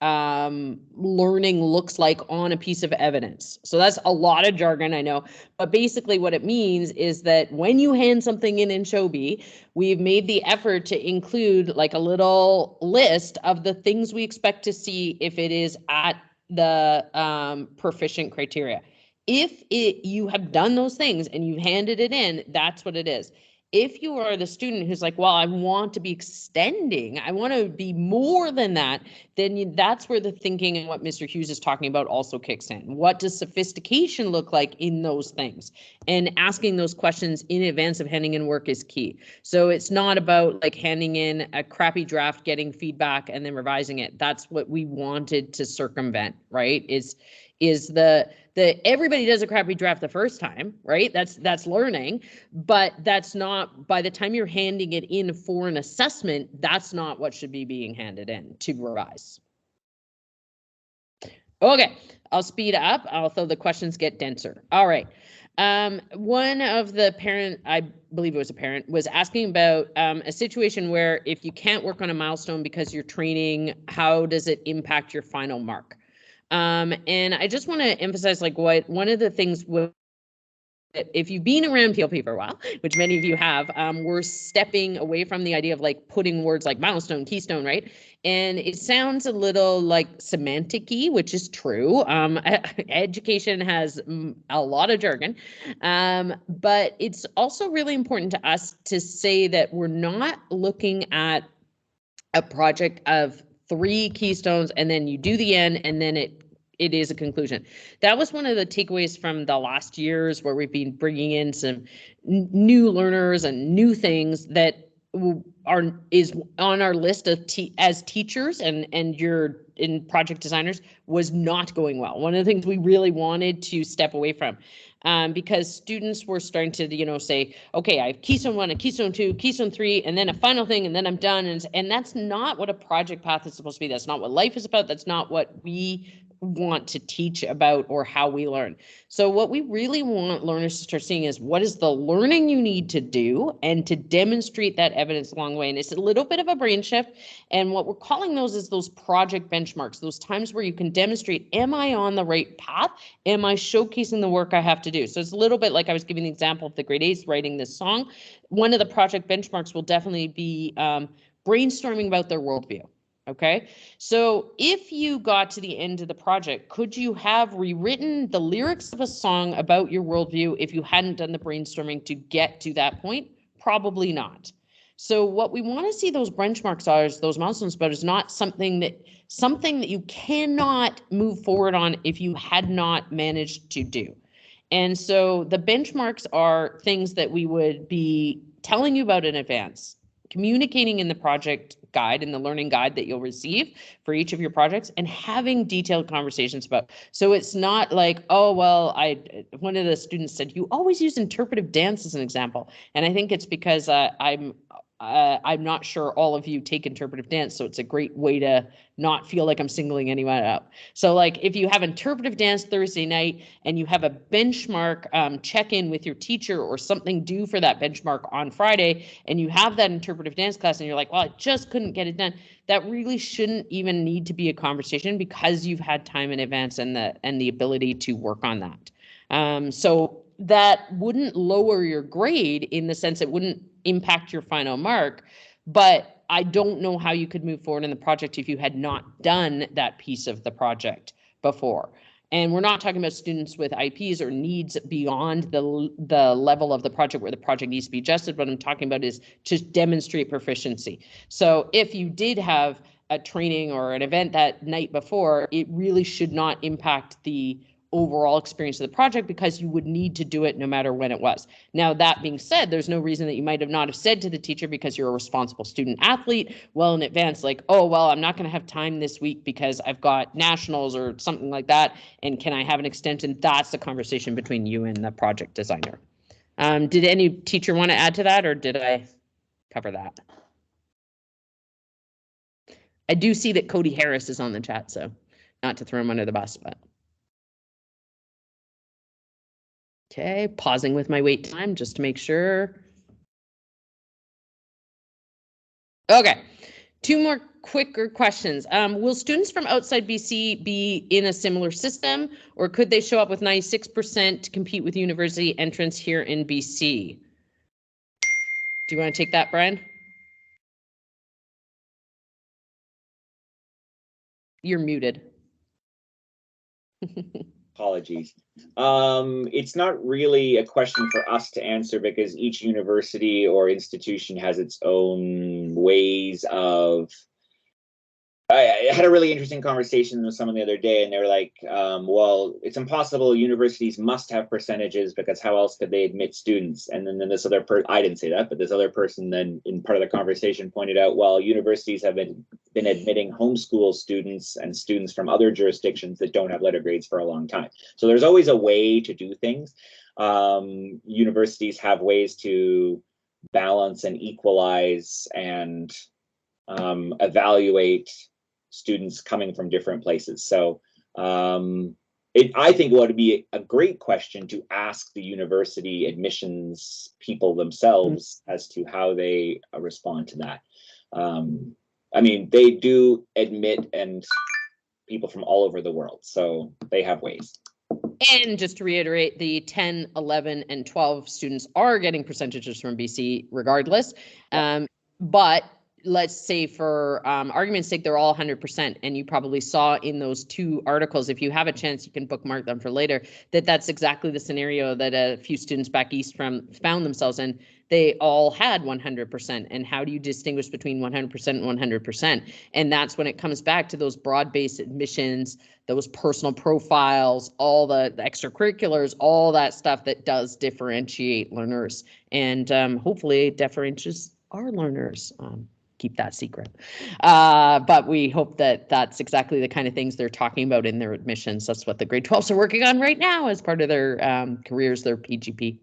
S3: learning looks like on a piece of evidence. So that's a lot of jargon, I know, but basically what it means is that when you hand something in Shobi, we've made the effort to include like a little list of the things we expect to see if it is at the proficient criteria. If you have done those things and you've handed it in, that's what it is. If you are the student who's like, well, I want to be extending, I want to be more than that, then that's where the thinking and what Mr. Hughes is talking about also kicks in. What does sophistication look like in those things? And asking those questions in advance of handing in work is key. So it's not about like handing in a crappy draft, getting feedback, and then revising it. That's what we wanted to circumvent, right? Is the everybody does a crappy draft the first time, right? That's learning, but that's not, by the time you're handing it in for an assessment, that's not what should be being handed in to revise. Okay, I'll speed up, although the questions get denser. All right. One of the parent, I believe it was a parent, was asking about a situation where if you can't work on a milestone because you're training, how does it impact your final mark? And I just want to emphasize like what one of the things if you've been around PLP for a while, which many of you have, we're stepping away from the idea of like putting words like milestone, keystone, right? And it sounds a little like semantic-y, which is true. Education has a lot of jargon, but it's also really important to us to say that we're not looking at a project of 3 keystones and then you do the end and then it is a conclusion. That was one of the takeaways from the last years where we've been bringing in some new learners and new things that is on our list of as teachers and you're in project designers was not going well. One of the things we really wanted to step away from because students were starting to, say, okay, I have keystone 1, a keystone 2, keystone 3, and then a final thing, and then I'm done. And that's not what a project path is supposed to be. That's not what life is about. That's not what we want to teach about or how we learn. So what we really want learners to start seeing is what is the learning you need to do and to demonstrate that evidence along the way. And it's a little bit of a brain shift. And what we're calling those is those project benchmarks, those times where you can demonstrate, am I on the right path? Am I showcasing the work I have to do? So it's a little bit like I was giving the example of the grade 8s writing this song. One of the project benchmarks will definitely be brainstorming about their worldview. Okay, so if you got to the end of the project, could you have rewritten the lyrics of a song about your worldview if you hadn't done the brainstorming to get to that point? Probably not. So what we want to see those benchmarks are, is those milestones about, is not something that you cannot move forward on if you had not managed to do. And so the benchmarks are things that we would be telling you about in advance, communicating in the project guide and the learning guide that you'll receive for each of your projects, and having detailed conversations about. So it's not like, oh, well, one of the students said, you always use interpretive dance as an example. And I think it's because I'm not sure all of you take interpretive dance, so it's a great way to not feel like I'm singling anyone out. So like if you have interpretive dance Thursday night and you have a benchmark check-in with your teacher or something due for that benchmark on Friday, and you have that interpretive dance class and you're like, well, I just couldn't get it done, that really shouldn't even need to be a conversation because you've had time in advance and the ability to work on that. So that wouldn't lower your grade in the sense it wouldn't impact your final mark, but I don't know how you could move forward in the project if you had not done that piece of the project before. And we're not talking about students with IPs or needs beyond the level of the project where the project needs to be adjusted. What I'm talking about is to demonstrate proficiency. So if you did have a training or an event that night before, it really should not impact the overall experience of the project because you would need to do it no matter when it was. Now, that being said, there's no reason that you might have not have said to the teacher, because you're a responsible student athlete, well in advance, like, oh, well, I'm not going to have time this week because I've got nationals or something like that, and can I have an extension? That's the conversation between you and the project designer. Did any teacher want to add to that, or did I cover that? I do see that Cody Harris is on the chat, so not to throw him under the bus, but. Okay, pausing with my wait time just to make sure. Okay. Two more quicker questions. Will students from outside BC be in a similar system, or could they show up with 96% to compete with university entrance here in BC? Do you want to take that, Brian? You're muted.
S2: Apologies. It's not really a question for us to answer because each university or institution has its own ways of. I had a really interesting conversation with someone the other day, and they were like, well, it's impossible. Universities must have percentages because how else could they admit students? And then this other I didn't say that, but this other person then in part of the conversation pointed out, well, universities have been admitting homeschool students and students from other jurisdictions that don't have letter grades for a long time. So there's always a way to do things. Universities have ways to balance and equalize and evaluate students coming from different places. So I think it would be a great question to ask the university admissions people themselves as to how they respond to that. I mean, they do admit and people from all over the world, so they have ways.
S3: And just to reiterate, the 10, 11, and 12 students are getting percentages from BC regardless. But let's say for argument's sake, they're all 100%. And you probably saw in those two articles, if you have a chance, you can bookmark them for later, that's exactly the scenario that a few students back east found themselves in. They all had 100%. And how do you distinguish between 100% and 100%? And that's when it comes back to those broad-based admissions, those personal profiles, all the extracurriculars, all that stuff that does differentiate learners, and hopefully differentiates our learners. Keep that secret. But we hope that that's exactly the kind of things they're talking about in their admissions. That's what the grade 12s are working on right now as part of their careers, their PGP.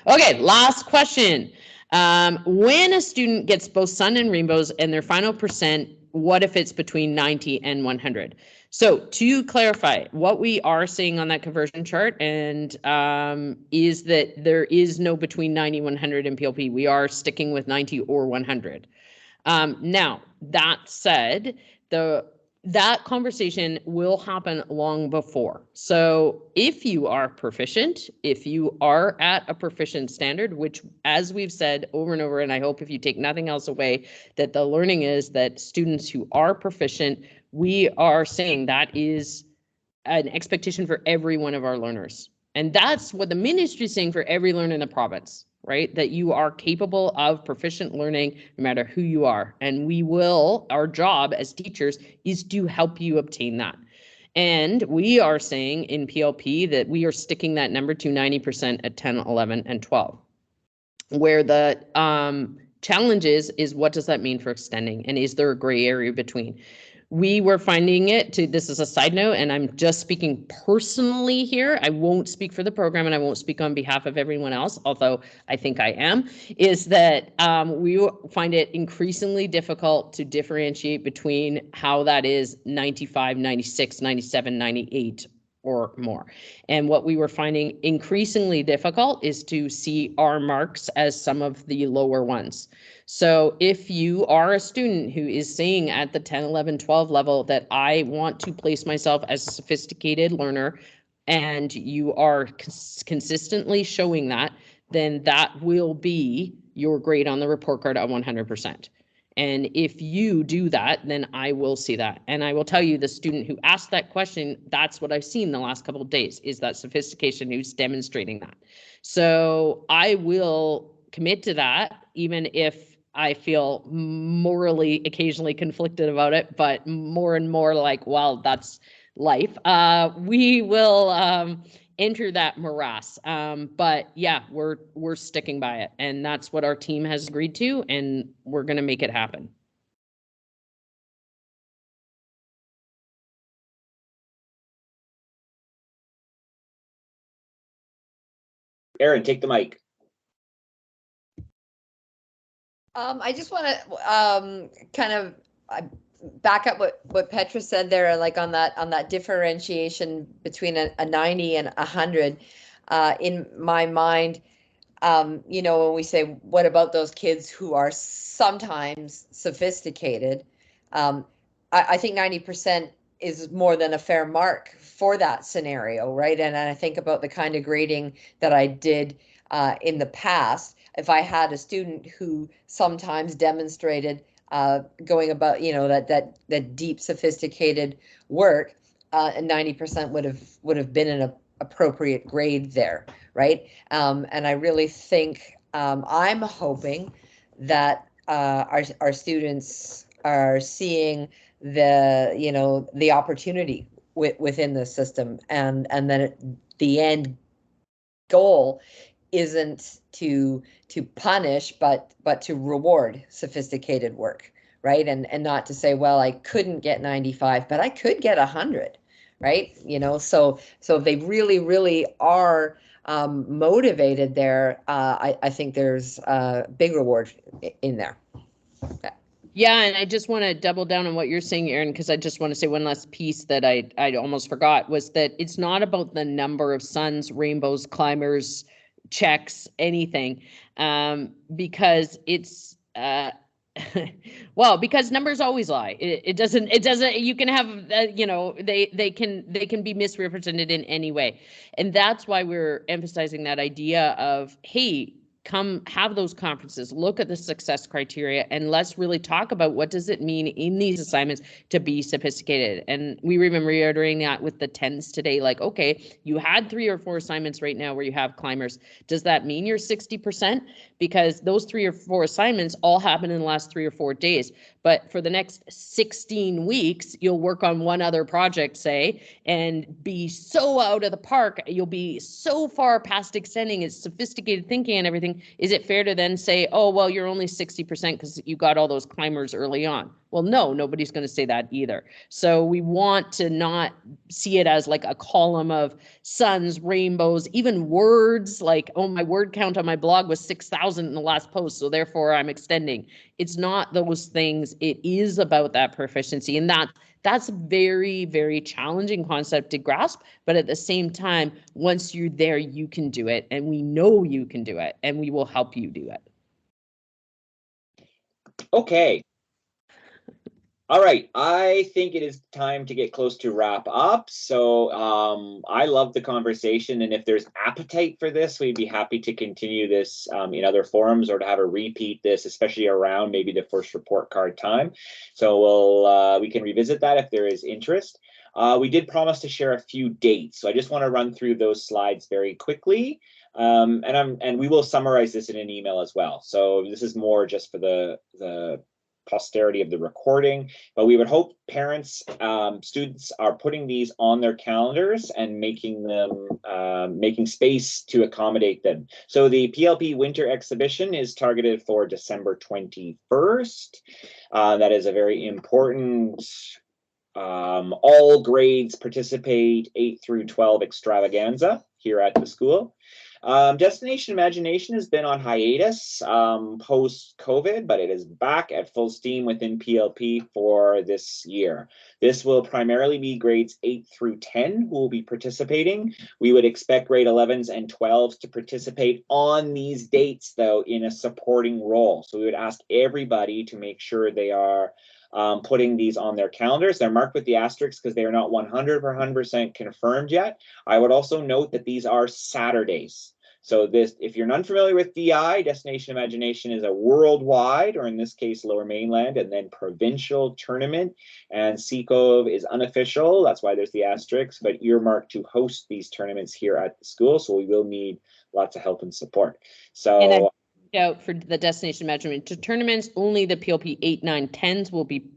S3: Okay, last question. When a student gets both sun and rainbows and their final percent, what if it's between 90 and 100? So to clarify, what we are seeing on that conversion chart and is that there is no between 90 and 100 in PLP. We are sticking with 90 or 100. Now, that said, that conversation will happen long before. So if you are proficient, if you are at a proficient standard, which as we've said over and over, and I hope if you take nothing else away, that the learning is that students who are proficient, we are saying that is an expectation for every one of our learners. And that's what the ministry is saying for every learner in the province, right? That you are capable of proficient learning no matter who you are. And we will, our job as teachers is to help you obtain that. And we are saying in PLP that we are sticking that number to 90% at 10, 11, and 12. Where the challenge is what does that mean for extending? And is there a gray area between? We were finding it this is a side note, and I'm just speaking personally here. I won't speak for the program and I won't speak on behalf of everyone else, although I think I am, is that we find it increasingly difficult to differentiate between how that is 95, 96, 97, 98 or more. And what we were finding increasingly difficult is to see our marks as some of the lower ones. So if you are a student who is saying at the 10, 11, 12 level that I want to place myself as a sophisticated learner, and you are consistently showing that, then that will be your grade on the report card at 100%. And if you do that, then I will see that. And I will tell you, the student who asked that question, that's what I've seen the last couple of days, is that sophistication who's demonstrating that. So I will commit to that, even if I feel morally occasionally conflicted about it, but more and more like, well, that's life. We will enter that morass. But yeah, we're sticking by it, and that's what our team has agreed to, and we're going to make it happen.
S2: Aaron, take the mic.
S6: I just want to kind of back up what Petra said there, like on that differentiation between a 90 and 100. In my mind, you know, when we say, what about those kids who are sometimes sophisticated? I think 90% is more than a fair mark for that scenario, right? And I think about the kind of grading that I did in the past. If I had a student who sometimes demonstrated going about, you know, that deep, sophisticated work, and 90% would have been an appropriate grade there, right? And I really think I'm hoping that our students are seeing the, you know, the opportunity within the system, and that the end goal isn't to punish, but to reward sophisticated work, right? And not to say, well, I couldn't get 95, but I could get 100, right? You know, so if they really are motivated there, I think there's a big reward in there.
S3: Yeah, and I just want to double down on what you're saying, Erin, because I just want to say one last piece that I almost forgot, was that it's not about the number of suns, rainbows, climbers, checks, anything, because it's well, because numbers always lie. It doesn't. You can have you know, they can be misrepresented in any way, and that's why we're emphasizing that idea of, hey, come have those conferences, look at the success criteria, and let's really talk about what does it mean in these assignments to be sophisticated. And we remember reiterating that with the 10s today, like, okay, you had 3 or 4 assignments right now where you have climbers. Does that mean you're 60%? Because those 3 or 4 assignments all happen in the last 3 or 4 days. But for the next 16 weeks, you'll work on one other project, say, and be so out of the park. You'll be so far past extending its sophisticated thinking and everything. Is it fair to then say, oh, well, you're only 60% because you got all those climbers early on? Well, no, nobody's going to say that either. So we want to not see it as like a column of suns, rainbows, even words, like, oh, my word count on my blog was 6,000 in the last post, so therefore I'm extending. It's not those things. It is about that proficiency, and that's a very, very challenging concept to grasp. But at the same time, once you're there, you can do it, and we know you can do it, and we will help you do it.
S2: Okay. All right, I think it is time to get close to wrap up. So I love the conversation, and if there's appetite for this, we'd be happy to continue this in other forums, or to have a repeat this, especially around maybe the first report card time. So we can revisit that if there is interest. We did promise to share a few dates, so I just want to run through those slides very quickly. And we will summarize this in an email as well. So this is more just for the posterity of the recording, but we would hope parents, students are putting these on their calendars and making them, making space to accommodate them. So the PLP winter exhibition is targeted for December 21st. That is a very important, all grades participate 8 through 12 extravaganza here at the school. Destination Imagination has been on hiatus post-COVID, but it is back at full steam within PLP for this year. This will primarily be grades 8 through 10 who will be participating. We would expect grade 11s and 12s to participate on these dates, though, in a supporting role. So we would ask everybody to make sure they are putting these on their calendars. They're marked with the asterisks because they are not 100% confirmed yet. I would also note that these are Saturdays. So this, if you're unfamiliar with DI, Destination Imagination is a worldwide, or in this case, Lower Mainland, and then provincial tournament. And CCOV is unofficial. That's why there's the asterisks, but earmarked to host these tournaments here at the school. So we will need lots of help and support. So
S3: out for the Destination Imagination tournaments, only the PLP 8, 9, 10s will be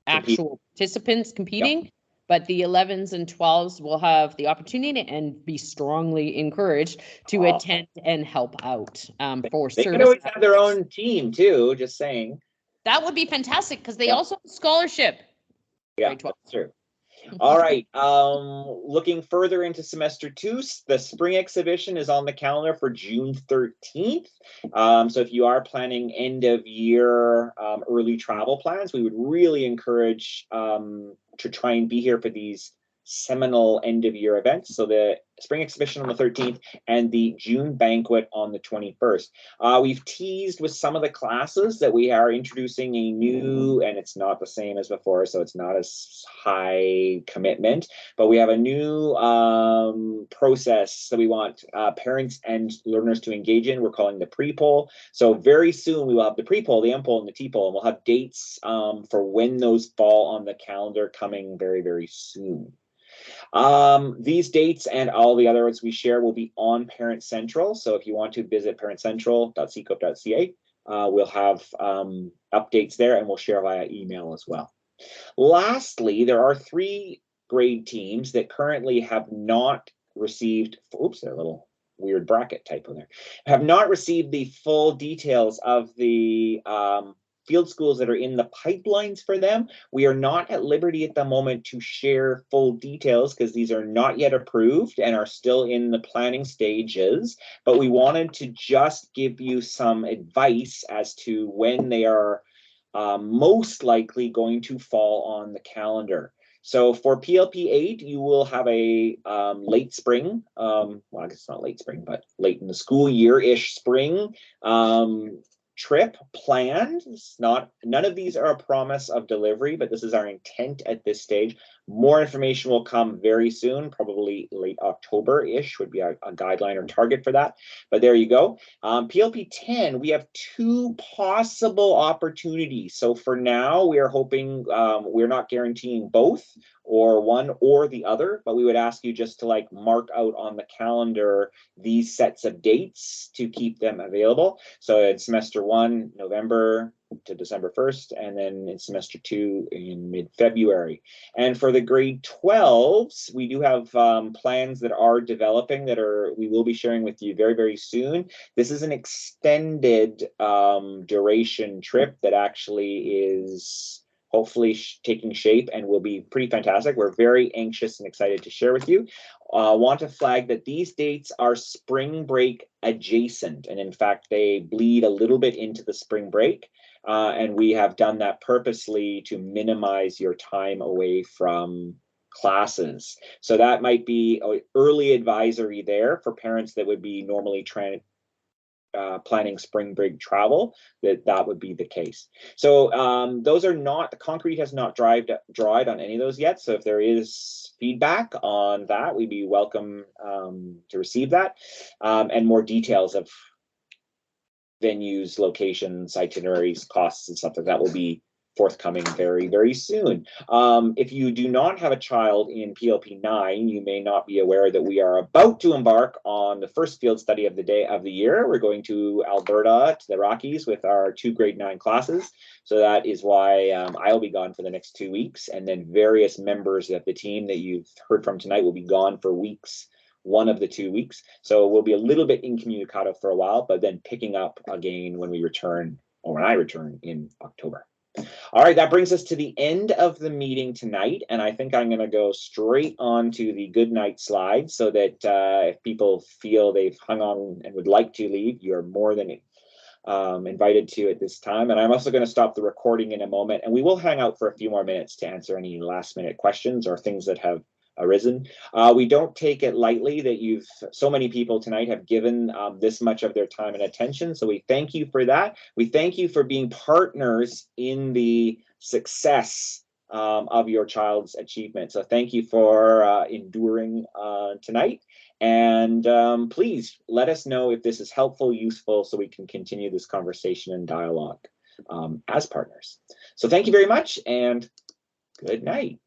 S3: actual participants competing, yep. But the 11s and 12s will have the opportunity and be strongly encouraged to attend and help out for
S2: they
S3: service.
S2: Can always have their own team too, just saying.
S3: That would be fantastic because they also have scholarship.
S2: Yeah, that's true. All right, looking further into semester 2, the spring exhibition is on the calendar for June 13th. So if you are planning end of year early travel plans, we would really encourage to try and be here for these seminal end of year events. So the spring exhibition on the 13th, and the June banquet on the 21st. We've teased with some of the classes that we are introducing a new, and it's not the same as before, so it's not as high commitment, but we have a new process that we want parents and learners to engage in. We're calling the pre-poll. So very soon we will have the pre-poll, the M-poll, and the T-poll, and we'll have dates for when those fall on the calendar coming very, very soon. These dates and all the other ones we share will be on Parent Central. So if you want to visit parentcentral.ccope.ca, we'll have updates there, and we'll share via email as well. Lastly, there are 3 grade teams that currently have not received, oops, they're a little weird bracket typo there, have not received the full details of the field schools that are in the pipelines for them. We are not at liberty at the moment to share full details because these are not yet approved and are still in the planning stages, but we wanted to just give you some advice as to when they are most likely going to fall on the calendar. So for PLP 8, you will have a late spring, well, I guess it's not late spring, but late in the school year-ish spring trip planned. It's not, none of these are a promise of delivery, but this is our intent at this stage. More information will come very soon, probably late October-ish would be a guideline or target for that. But there you go. PLP 10, we have 2 possible opportunities. So for now, we are hoping, we're not guaranteeing both or one or the other, but we would ask you just to like mark out on the calendar these sets of dates to keep them available. So in semester 1, November to December 1st, and then in semester 2 in mid-February. And for the grade 12s, we do have plans that are developing that we will be sharing with you very, very soon. This is an extended duration trip that actually is hopefully taking shape and will be pretty fantastic. We're very anxious and excited to share with you. Want to flag that these dates are spring break adjacent, and in fact, they bleed a little bit into the spring break. And we have done that purposely to minimize your time away from classes. So that might be early advisory there for parents that would be normally planning spring break travel, that would be the case. So those are not, the concrete has not dried on any of those yet. So if there is feedback on that, we'd be welcome to receive that, and more details of venues, locations, itineraries, costs, and stuff like that will be forthcoming very, very soon. If you do not have a child in PLP 9, you may not be aware that we are about to embark on the first field study of the year. We're going to Alberta, to the Rockies, with our 2 grade 9 classes. So that is why I'll be gone for the next 2 weeks, and then various members of the team that you've heard from tonight will be gone for weeks, one of the 2 weeks. So we'll be a little bit incommunicado for a while, but then picking up again when we return, or when I return in October. All right, that brings us to the end of the meeting tonight, and I think I'm going to go straight on to the good night slide so that if people feel they've hung on and would like to leave, you're more than invited to at this time. And I'm also going to stop the recording in a moment, and we will hang out for a few more minutes to answer any last-minute questions or things that have arisen. We don't take it lightly that so many people tonight have given this much of their time and attention. So we thank you for that. We thank you for being partners in the success of your child's achievement. So thank you for enduring tonight. And please let us know if this is helpful, useful, so we can continue this conversation and dialogue as partners. So thank you very much, and good night.